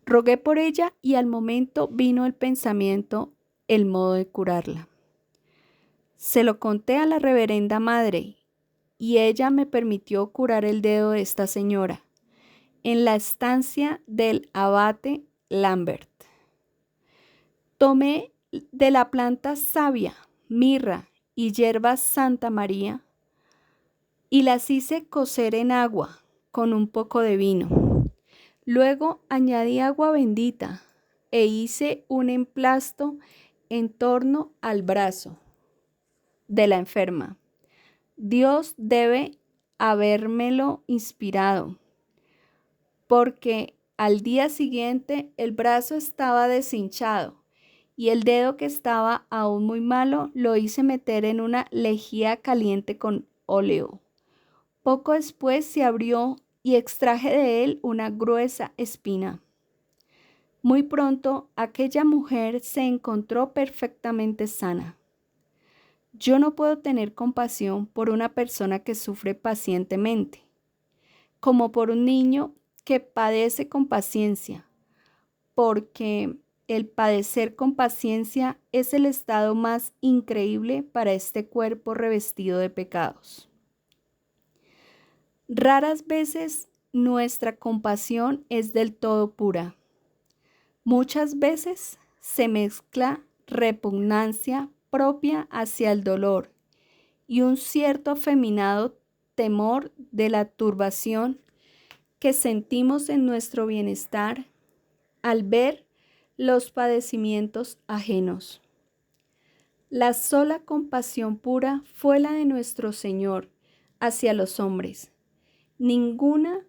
Rogué por ella y al momento vino el pensamiento, el modo de curarla. Se lo conté a la reverenda madre y ella me permitió curar el dedo de esta señora en la estancia del abate Lambert. Tomé de la planta savia, mirra y hierba Santa María y las hice cocer en agua con un poco de vino. Luego añadí agua bendita e hice un emplasto en torno al brazo de la enferma. Dios debe habérmelo inspirado, porque al día siguiente el brazo estaba deshinchado y el dedo, que estaba aún muy malo, lo hice meter en una lejía caliente con óleo. Poco después se abrió y extraje de él una gruesa espina. Muy pronto aquella mujer se encontró perfectamente sana. Yo no puedo tener compasión por una persona que sufre pacientemente, como por un niño que padece con paciencia, porque el padecer con paciencia es el estado más increíble para este cuerpo revestido de pecados. Raras veces nuestra compasión es del todo pura. Muchas veces se mezcla repugnancia propia hacia el dolor y un cierto afeminado temor de la turbación que sentimos en nuestro bienestar al ver los padecimientos ajenos. La sola compasión pura fue la de nuestro Señor hacia los hombres. Ninguna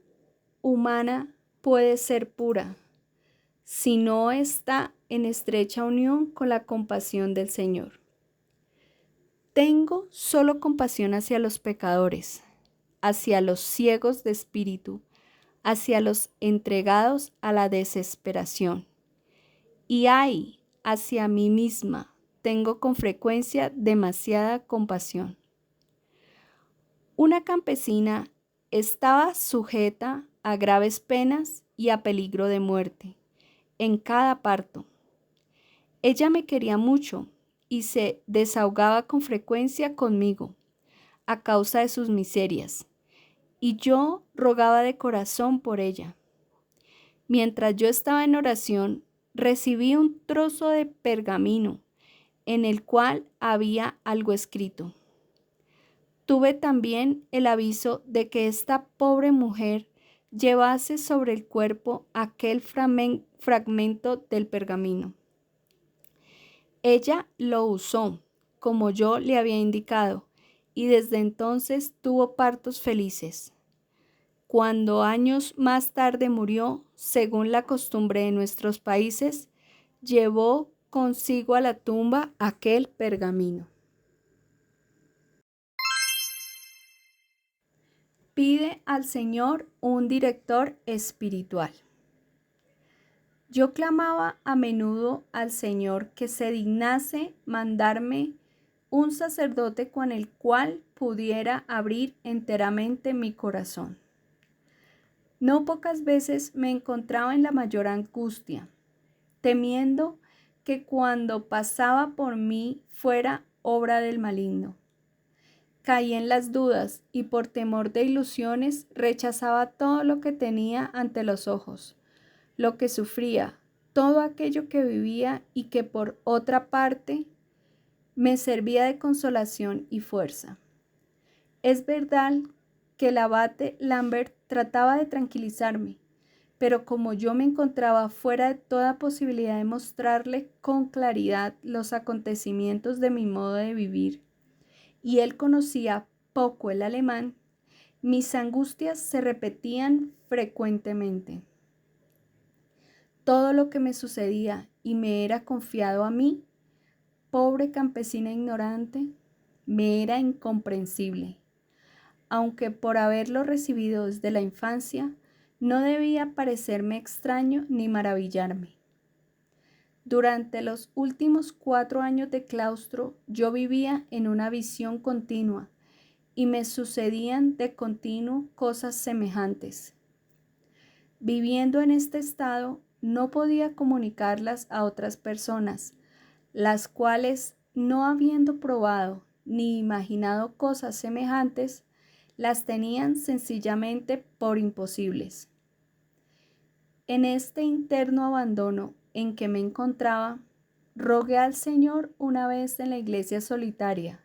humana puede ser pura si no está en estrecha unión con la compasión del Señor. Tengo solo compasión hacia los pecadores, hacia los ciegos de espíritu, hacia los entregados a la desesperación. Y ay, hacia mí misma tengo con frecuencia demasiada compasión. Una campesina estaba sujeta a graves penas y a peligro de muerte en cada parto. Ella me quería mucho y se desahogaba con frecuencia conmigo a causa de sus miserias, y yo rogaba de corazón por ella. Mientras yo estaba en oración, recibí un trozo de pergamino en el cual había algo escrito. Tuve también el aviso de que esta pobre mujer llevase sobre el cuerpo aquel fragmento del pergamino. Ella lo usó, como yo le había indicado, y desde entonces tuvo partos felices. Cuando años más tarde murió, según la costumbre de nuestros países, llevó consigo a la tumba aquel pergamino. Pide al Señor un director espiritual. Yo clamaba a menudo al Señor que se dignase mandarme un sacerdote con el cual pudiera abrir enteramente mi corazón. No pocas veces me encontraba en la mayor angustia, temiendo que cuando pasaba por mí fuera obra del maligno. Caí en las dudas y por temor de ilusiones rechazaba todo lo que tenía ante los ojos, lo que sufría, todo aquello que vivía y que por otra parte me servía de consolación y fuerza. Es verdad que el abate Lambert trataba de tranquilizarme, pero como yo me encontraba fuera de toda posibilidad de mostrarle con claridad los acontecimientos de mi modo de vivir, y él conocía poco el alemán, mis angustias se repetían frecuentemente. Todo lo que me sucedía y me era confiado a mí, pobre campesina ignorante, me era incomprensible, aunque por haberlo recibido desde la infancia, no debía parecerme extraño ni maravillarme. Durante los últimos 4 años de claustro, yo vivía en una visión continua y me sucedían de continuo cosas semejantes. Viviendo en este estado, no podía comunicarlas a otras personas, las cuales, no habiendo probado ni imaginado cosas semejantes, las tenían sencillamente por imposibles. En este interno abandono en que me encontraba, rogué al Señor una vez en la iglesia solitaria,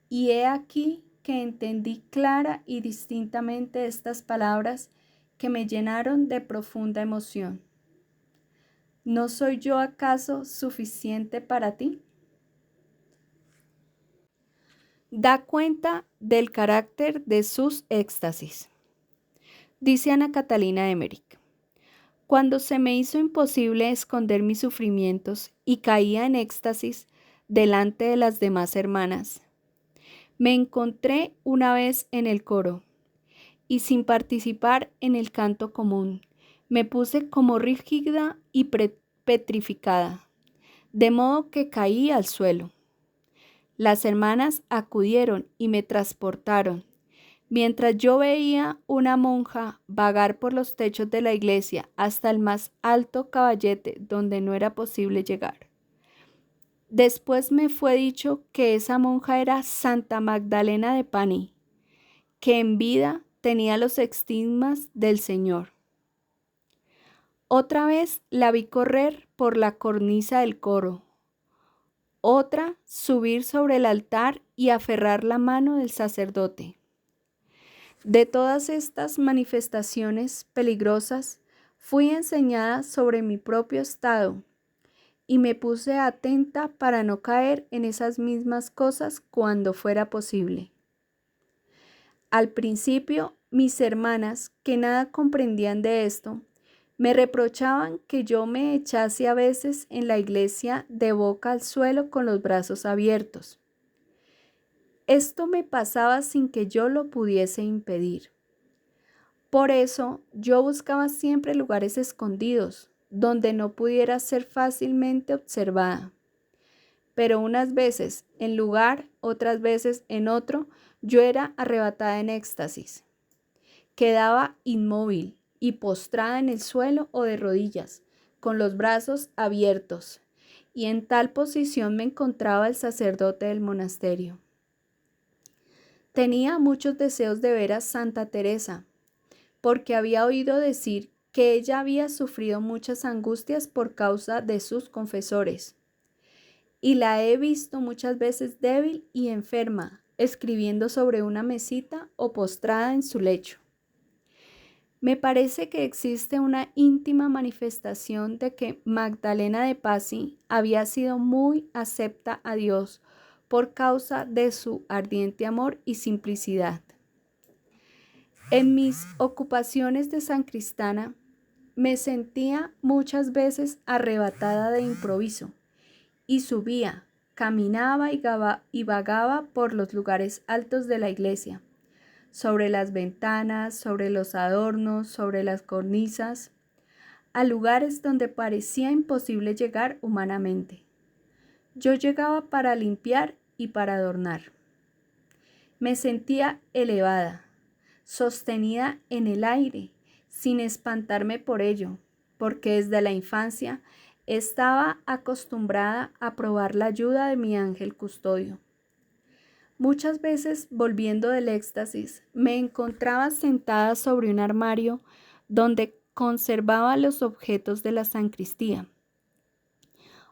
y he aquí que entendí clara y distintamente estas palabras que me llenaron de profunda emoción. ¿No soy yo acaso suficiente para ti? Da cuenta del carácter de sus éxtasis. Dice Ana Catalina Emmerich: cuando se me hizo imposible esconder mis sufrimientos y caía en éxtasis delante de las demás hermanas, me encontré una vez en el coro y, sin participar en el canto común, me puse como rígida y petrificada, de modo que caí al suelo. Las hermanas acudieron y me transportaron, mientras yo veía una monja vagar por los techos de la iglesia hasta el más alto caballete donde no era posible llegar. Después me fue dicho que esa monja era Santa Magdalena de Pani, que en vida tenía los estigmas del Señor. Otra vez la vi correr por la cornisa del coro, otra subir sobre el altar y aferrar la mano del sacerdote. De todas estas manifestaciones peligrosas fui enseñada sobre mi propio estado y me puse atenta para no caer en esas mismas cosas cuando fuera posible. Al principio, mis hermanas, que nada comprendían de esto, me reprochaban que yo me echase a veces en la iglesia de boca al suelo con los brazos abiertos. Esto me pasaba sin que yo lo pudiese impedir. Por eso yo buscaba siempre lugares escondidos, donde no pudiera ser fácilmente observada. Pero unas veces en lugar, otras veces en otro, yo era arrebatada en éxtasis. Quedaba inmóvil y postrada en el suelo o de rodillas, con los brazos abiertos, y en tal posición me encontraba el sacerdote del monasterio. Tenía muchos deseos de ver a Santa Teresa, porque había oído decir que ella había sufrido muchas angustias por causa de sus confesores, y la he visto muchas veces débil y enferma, escribiendo sobre una mesita o postrada en su lecho. Me parece que existe una íntima manifestación de que Magdalena de Pazzi había sido muy acepta a Dios por causa de su ardiente amor y simplicidad. En mis ocupaciones de sancristana me sentía muchas veces arrebatada de improviso y subía, caminaba y vagaba por los lugares altos de la iglesia, sobre las ventanas, sobre los adornos, sobre las cornisas, a lugares donde parecía imposible llegar humanamente. Yo llegaba para limpiar y para adornar. Me sentía elevada, sostenida en el aire, sin espantarme por ello, porque desde la infancia estaba acostumbrada a probar la ayuda de mi ángel custodio. Muchas veces, volviendo del éxtasis, me encontraba sentada sobre un armario donde conservaba los objetos de la sancristía.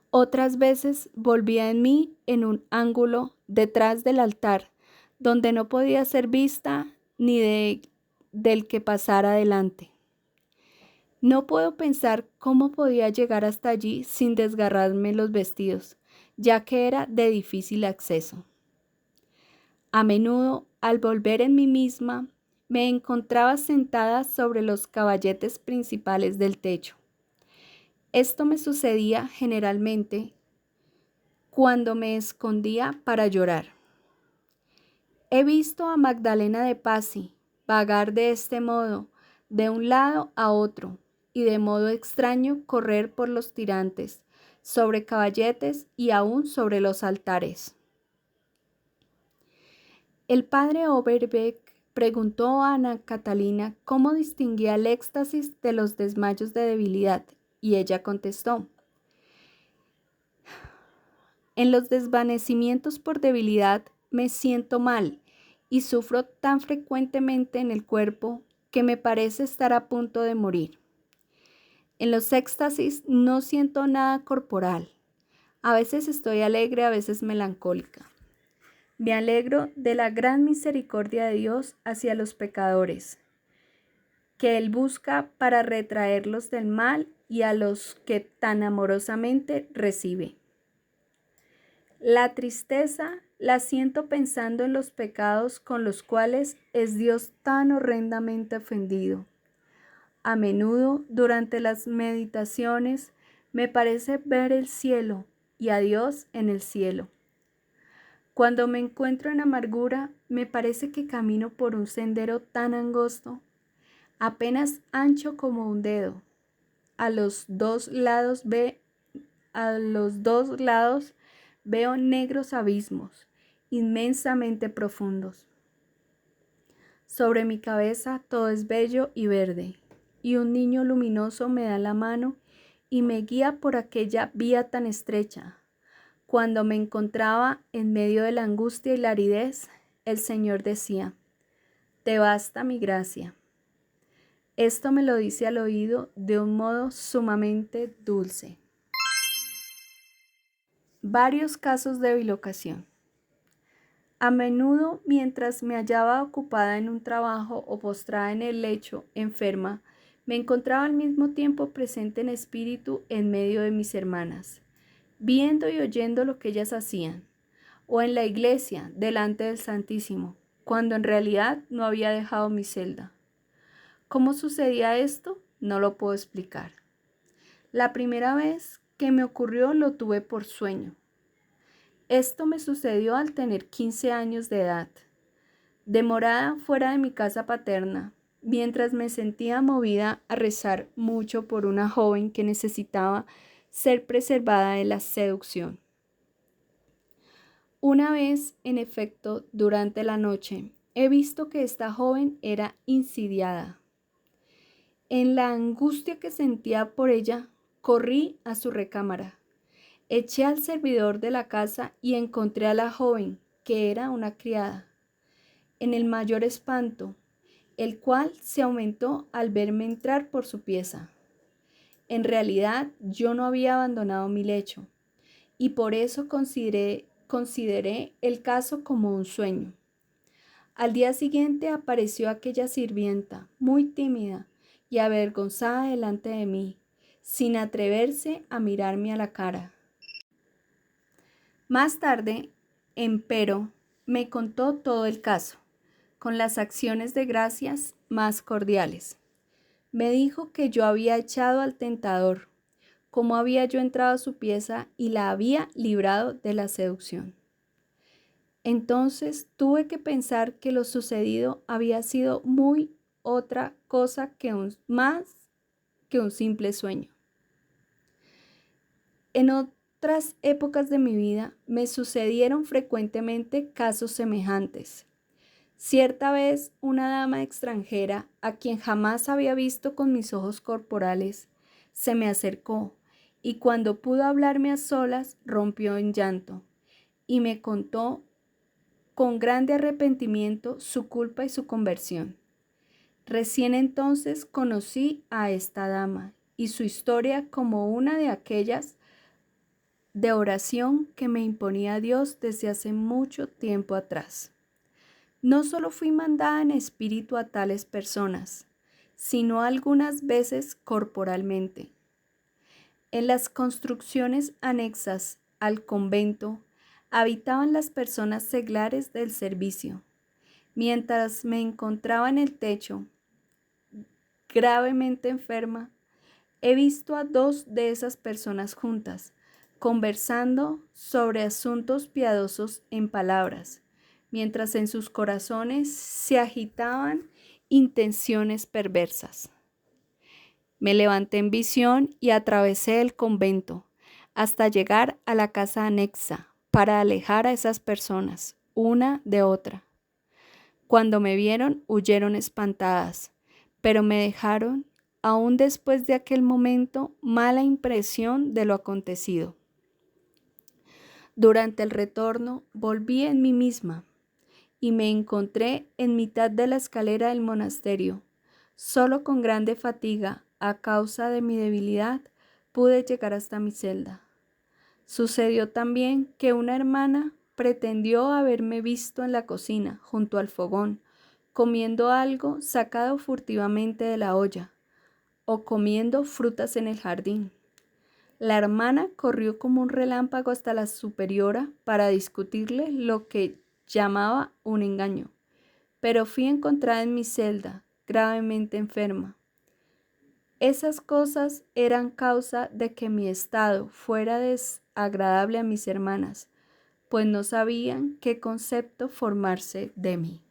Otras veces volvía en mí en un ángulo detrás del altar, donde no podía ser vista ni del que pasara delante. No puedo pensar cómo podía llegar hasta allí sin desgarrarme los vestidos, ya que era de difícil acceso. A menudo, al volver en mí misma, me encontraba sentada sobre los caballetes principales del techo. Esto me sucedía generalmente cuando me escondía para llorar. He visto a Magdalena de Pazzi vagar de este modo, de un lado a otro, y de modo extraño correr por los tirantes, sobre caballetes y aún sobre los altares. El padre Overbeck preguntó a Ana Catalina cómo distinguía el éxtasis de los desmayos de debilidad, y ella contestó: en los desvanecimientos por debilidad me siento mal y sufro tan frecuentemente en el cuerpo que me parece estar a punto de morir. En los éxtasis no siento nada corporal. A veces estoy alegre, a veces melancólica. Me alegro de la gran misericordia de Dios hacia los pecadores, que Él busca para retraerlos del mal y a los que tan amorosamente recibe. La tristeza la siento pensando en los pecados con los cuales es Dios tan horrendamente ofendido. A menudo, durante las meditaciones, me parece ver el cielo y a Dios en el cielo. Cuando me encuentro en amargura, me parece que camino por un sendero tan angosto, apenas ancho como un dedo. A los dos lados veo negros abismos, inmensamente profundos. Sobre mi cabeza todo es bello y verde, y un niño luminoso me da la mano y me guía por aquella vía tan estrecha. Cuando me encontraba en medio de la angustia y la aridez, el Señor decía: «Te basta mi gracia». Esto me lo dice al oído de un modo sumamente dulce. Varios casos de bilocación. A menudo, mientras me hallaba ocupada en un trabajo o postrada en el lecho, enferma, me encontraba al mismo tiempo presente en espíritu en medio de mis hermanas, viendo y oyendo lo que ellas hacían, o en la iglesia, delante del Santísimo, cuando en realidad no había dejado mi celda. ¿Cómo sucedía esto? No lo puedo explicar. La primera vez que me ocurrió lo tuve por sueño. Esto me sucedió al tener 15 años de edad, demorada fuera de mi casa paterna, mientras me sentía movida a rezar mucho por una joven que necesitaba ser preservada de la seducción. Una vez, en efecto, durante la noche, he visto que esta joven era insidiada. En la angustia que sentía por ella, corrí a su recámara. Eché al servidor de la casa y encontré a la joven, que era una criada, en el mayor espanto, el cual se aumentó al verme entrar por su pieza. En realidad, yo no había abandonado mi lecho, y por eso consideré el caso como un sueño. Al día siguiente apareció aquella sirvienta, muy tímida y avergonzada delante de mí, sin atreverse a mirarme a la cara. Más tarde, empero, me contó todo el caso, con las acciones de gracias más cordiales. Me dijo que yo había echado al tentador, cómo había yo entrado a su pieza y la había librado de la seducción. Entonces tuve que pensar que lo sucedido había sido muy otra cosa más que un simple sueño. En otras épocas de mi vida me sucedieron frecuentemente casos semejantes. Cierta vez una dama extranjera, a quien jamás había visto con mis ojos corporales, se me acercó y cuando pudo hablarme a solas rompió en llanto y me contó con grande arrepentimiento su culpa y su conversión. Recién entonces conocí a esta dama y su historia como una de aquellas de oración que me imponía Dios desde hace mucho tiempo atrás. No solo fui mandada en espíritu a tales personas, sino algunas veces corporalmente. En las construcciones anexas al convento habitaban las personas seglares del servicio. Mientras me encontraba en el techo, gravemente enferma, he visto a 2 de esas personas juntas, conversando sobre asuntos piadosos en palabras, mientras en sus corazones se agitaban intenciones perversas. Me levanté en visión y atravesé el convento, hasta llegar a la casa anexa para alejar a esas personas, una de otra. Cuando me vieron, huyeron espantadas, pero me dejaron, aún después de aquel momento, mala impresión de lo acontecido. Durante el retorno, volví en mí misma y me encontré en mitad de la escalera del monasterio. Solo con grande fatiga, a causa de mi debilidad, pude llegar hasta mi celda. Sucedió también que una hermana pretendió haberme visto en la cocina, junto al fogón, comiendo algo sacado furtivamente de la olla, o comiendo frutas en el jardín. La hermana corrió como un relámpago hasta la superiora para discutirle lo que llamaba un engaño, pero fui encontrada en mi celda, gravemente enferma. Esas cosas eran causa de que mi estado fuera desagradable a mis hermanas, pues no sabían qué concepto formarse de mí.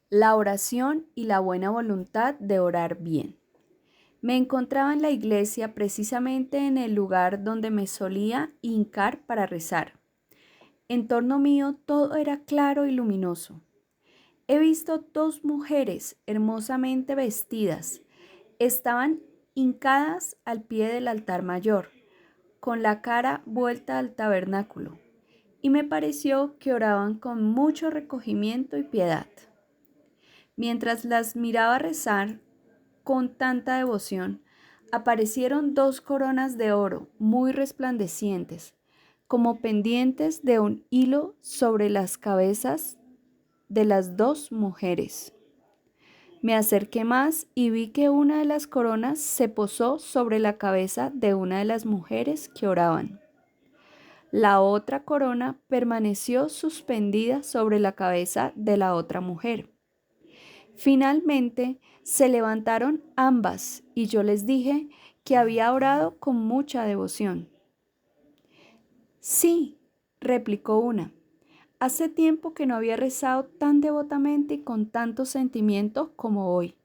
La oración y la buena voluntad de orar bien. Me encontraba en la iglesia, precisamente en el lugar donde me solía hincar para rezar. En torno mío todo era claro y luminoso. He visto dos mujeres hermosamente vestidas. Estaban hincadas al pie del altar mayor, con la cara vuelta al tabernáculo, y me pareció que oraban con mucho recogimiento y piedad. Mientras las miraba rezar con tanta devoción, aparecieron dos coronas de oro muy resplandecientes, como pendientes de un hilo sobre las cabezas de las dos mujeres. Me acerqué más y vi que una de las coronas se posó sobre la cabeza de una de las mujeres que oraban. La otra corona permaneció suspendida sobre la cabeza de la otra mujer. Finalmente se levantaron ambas y yo les dije que había orado con mucha devoción. Sí, replicó una. Hace tiempo que no había rezado tan devotamente y con tanto sentimiento como hoy.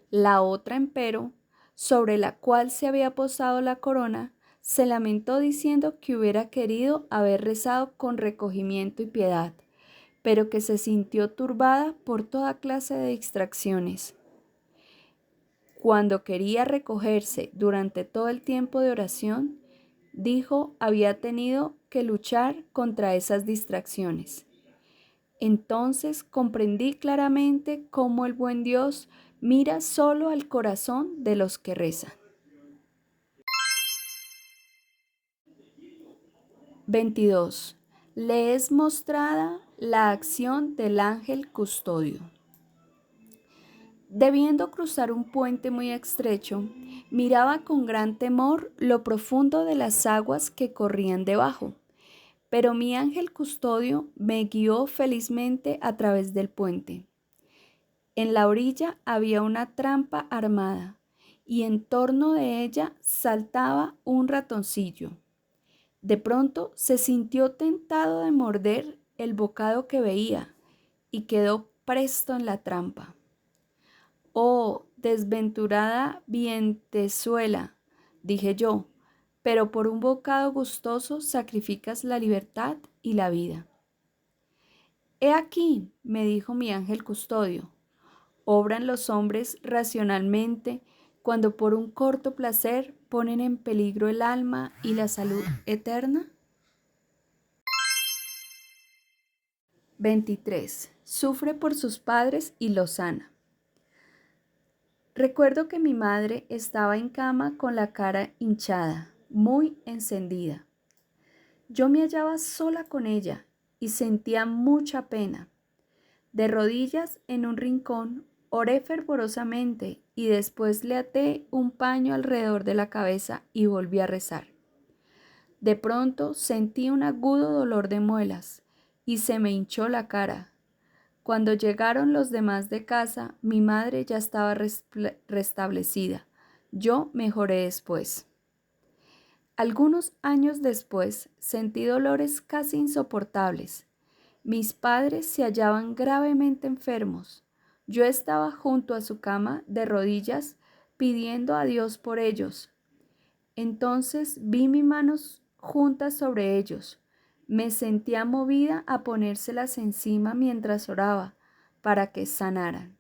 La otra, empero, sobre la cual se había posado la corona, se lamentó diciendo que hubiera querido haber rezado con recogimiento y piedad, pero que se sintió turbada por toda clase de distracciones. Cuando quería recogerse durante todo el tiempo de oración, dijo había tenido que luchar contra esas distracciones. Entonces comprendí claramente cómo el buen Dios mira solo al corazón de los que rezan. 22. Le es mostrada la acción del ángel custodio. Debiendo cruzar un puente muy estrecho, miraba con gran temor lo profundo de las aguas que corrían debajo. Pero mi ángel custodio me guió felizmente a través del puente. En la orilla había una trampa armada y en torno de ella saltaba un ratoncillo. De pronto se sintió tentado de morder el bocado que veía y quedó presto en la trampa. Oh, desventurada vientezuela, dije yo, pero por un bocado gustoso sacrificas la libertad y la vida. He aquí, me dijo mi ángel custodio, ¿obran los hombres racionalmente cuando por un corto placer ponen en peligro el alma y la salud eterna? 23. Sufre por sus padres y los sana. Recuerdo que mi madre estaba en cama con la cara hinchada, muy encendida. Yo me hallaba sola con ella y sentía mucha pena. De rodillas en un rincón, oré fervorosamente y después le até un paño alrededor de la cabeza y volví a rezar. De pronto sentí un agudo dolor de muelas y se me hinchó la cara. Cuando llegaron los demás de casa, mi madre ya estaba restablecida. Yo mejoré después. Algunos años después sentí dolores casi insoportables. Mis padres se hallaban gravemente enfermos. Yo estaba junto a su cama de rodillas pidiendo a Dios por ellos. Entonces vi mis manos juntas sobre ellos. Me sentía movida a ponérselas encima mientras oraba para que sanaran.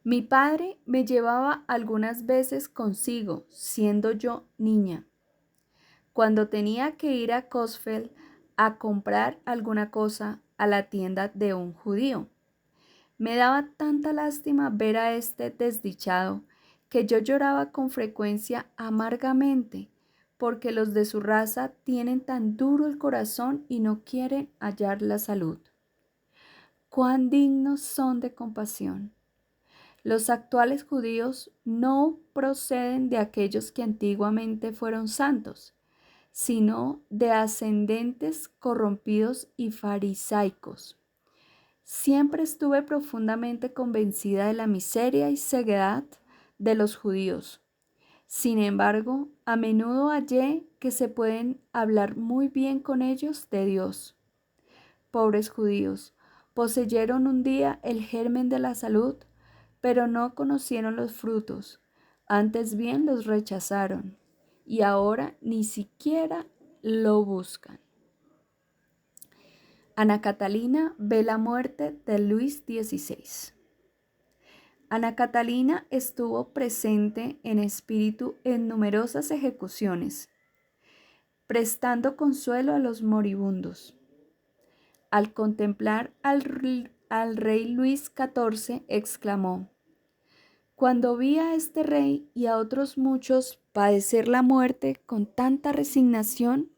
Mi padre me llevaba algunas veces consigo, siendo yo niña. Cuando tenía que ir a Coesfeld a comprar alguna cosa a la tienda de un judío. Me daba tanta lástima ver a este desdichado que yo lloraba con frecuencia amargamente, porque los de su raza tienen tan duro el corazón y no quieren hallar la salud. Cuán dignos son de compasión. Los actuales judíos no proceden de aquellos que antiguamente fueron santos, sino de ascendentes corrompidos y farisaicos. Siempre estuve profundamente convencida de la miseria y ceguedad de los judíos. Sin embargo, a menudo hallé que se pueden hablar muy bien con ellos de Dios. Pobres judíos, poseyeron un día el germen de la salud, pero no conocieron los frutos, antes bien los rechazaron, y ahora ni siquiera lo buscan. Ana Catalina ve la muerte de Luis XVI. Ana Catalina estuvo presente en espíritu en numerosas ejecuciones, prestando consuelo a los moribundos. Al contemplar al rey Luis XIV, exclamó: «Cuando vi a este rey y a otros muchos padecer la muerte con tanta resignación,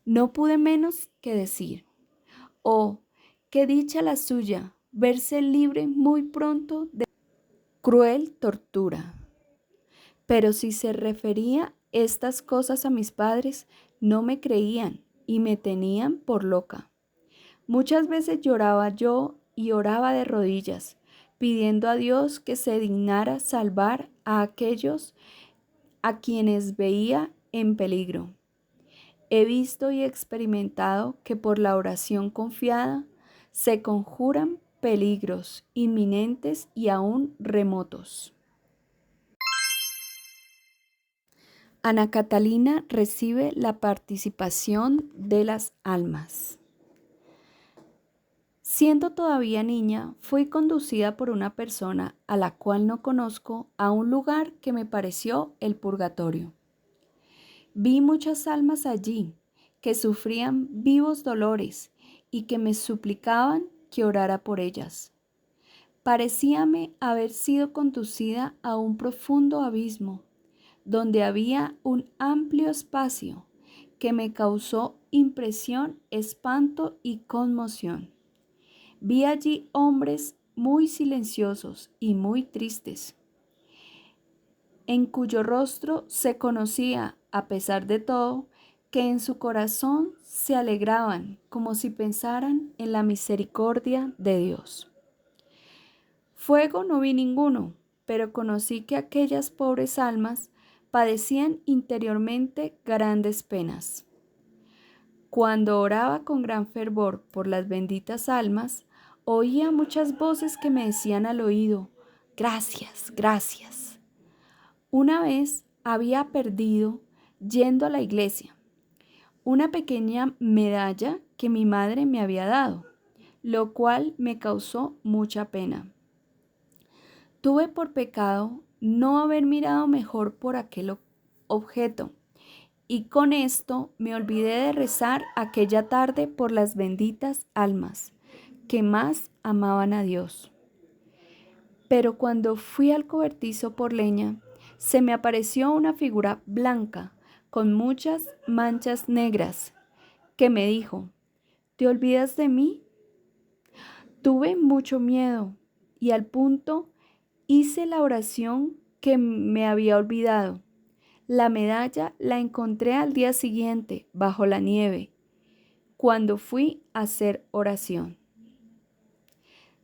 no pude menos que decir: oh, qué dicha la suya, verse libre muy pronto de cruel tortura». Pero si se refería estas cosas a mis padres, no me creían y me tenían por loca. Muchas veces lloraba yo y oraba de rodillas, pidiendo a Dios que se dignara salvar a aquellos a quienes veía en peligro. He visto y experimentado que por la oración confiada se conjuran peligros inminentes y aún remotos. Ana Catalina recibe la participación de las almas. Siendo todavía niña, fui conducida por una persona a la cual no conozco a un lugar que me pareció el purgatorio. Vi muchas almas allí que sufrían vivos dolores y que me suplicaban que orara por ellas. Parecíame haber sido conducida a un profundo abismo, donde había un amplio espacio que me causó impresión, espanto y conmoción. Vi allí hombres muy silenciosos y muy tristes, en cuyo rostro se conocía, a pesar de todo, que en su corazón se alegraban como si pensaran en la misericordia de Dios. Fuego no vi ninguno, pero conocí que aquellas pobres almas padecían interiormente grandes penas. Cuando oraba con gran fervor por las benditas almas, oía muchas voces que me decían al oído: «Gracias, gracias». Una vez había perdido, yendo a la iglesia, una pequeña medalla que mi madre me había dado, lo cual me causó mucha pena. Tuve por pecado no haber mirado mejor por aquel objeto, y con esto me olvidé de rezar aquella tarde por las benditas almas que más amaban a Dios. Pero cuando fui al cobertizo por leña, se me apareció una figura blanca con muchas manchas negras que me dijo: «¿Te olvidas de mí?». Tuve mucho miedo y al punto hice la oración que me había olvidado. La medalla la encontré al día siguiente bajo la nieve, cuando fui a hacer oración.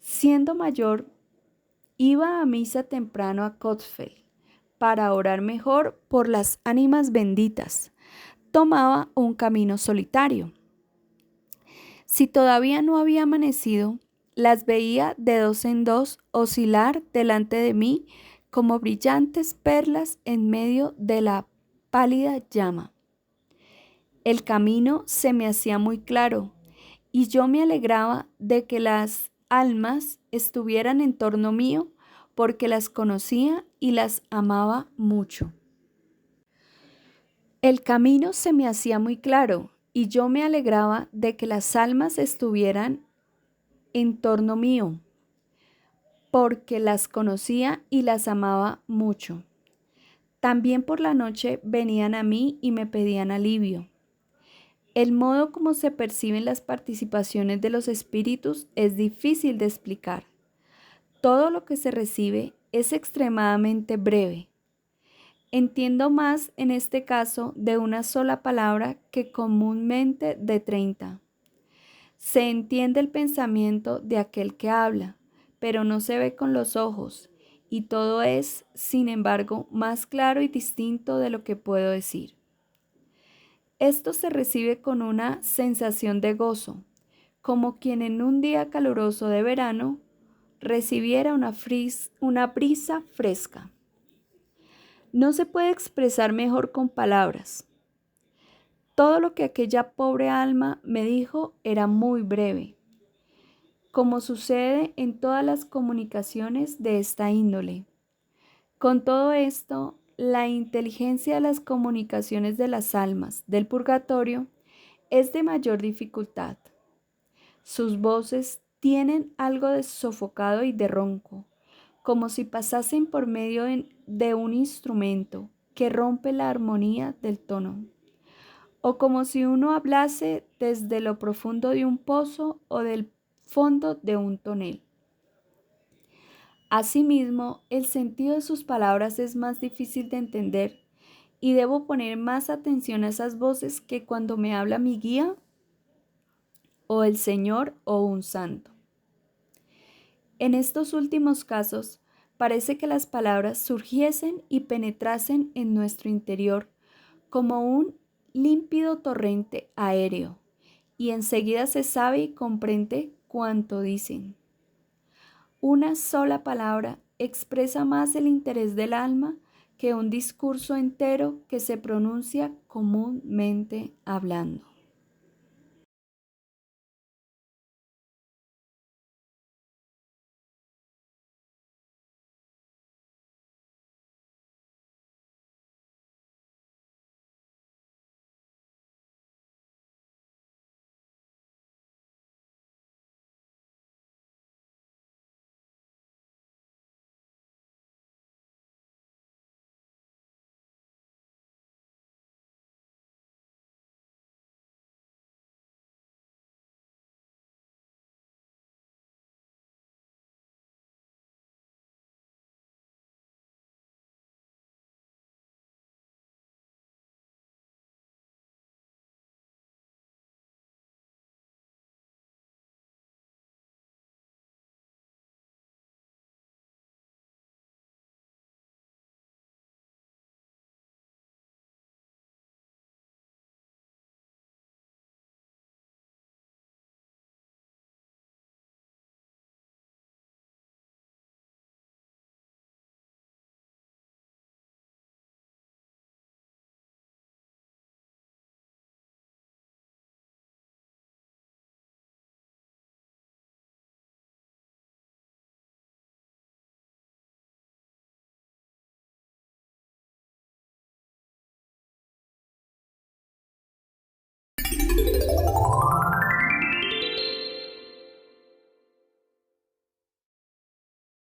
Siendo mayor, iba a misa temprano a Coesfeld para orar mejor por las ánimas benditas, tomaba un camino solitario. Si todavía no había amanecido, las veía de dos en dos oscilar delante de mí como brillantes perlas en medio de la pálida llama. El camino se me hacía muy claro y yo me alegraba de que las almas estuvieran en torno mío porque las conocía y las amaba mucho. El camino se me hacía muy claro y yo me alegraba de que las almas estuvieran en torno mío porque las conocía y las amaba mucho. También por la noche venían a mí y me pedían alivio. El modo como se perciben las participaciones de los espíritus es difícil de explicar. Todo lo que se recibe es extremadamente breve. Entiendo más en este caso de una sola palabra que comúnmente de 30. Se entiende el pensamiento de aquel que habla, pero no se ve con los ojos, y todo es, sin embargo, más claro y distinto de lo que puedo decir. Esto se recibe con una sensación de gozo, como quien en un día caluroso de verano recibiera una brisa fresca. No se puede expresar mejor con palabras. Todo lo que aquella pobre alma me dijo era muy breve, como sucede en todas las comunicaciones de esta índole. Con todo esto, la inteligencia de las comunicaciones de las almas del purgatorio es de mayor dificultad. Sus voces tienen algo de sofocado y de ronco, como si pasasen por medio de un instrumento que rompe la armonía del tono, o como si uno hablase desde lo profundo de un pozo o del fondo de un tonel. Asimismo, el sentido de sus palabras es más difícil de entender y debo poner más atención a esas voces que cuando me habla mi guía o el Señor o un santo. En estos últimos casos, parece que las palabras surgiesen y penetrasen en nuestro interior como un límpido torrente aéreo, y enseguida se sabe y comprende cuanto dicen. Una sola palabra expresa más el interés del alma que un discurso entero que se pronuncia comúnmente hablando.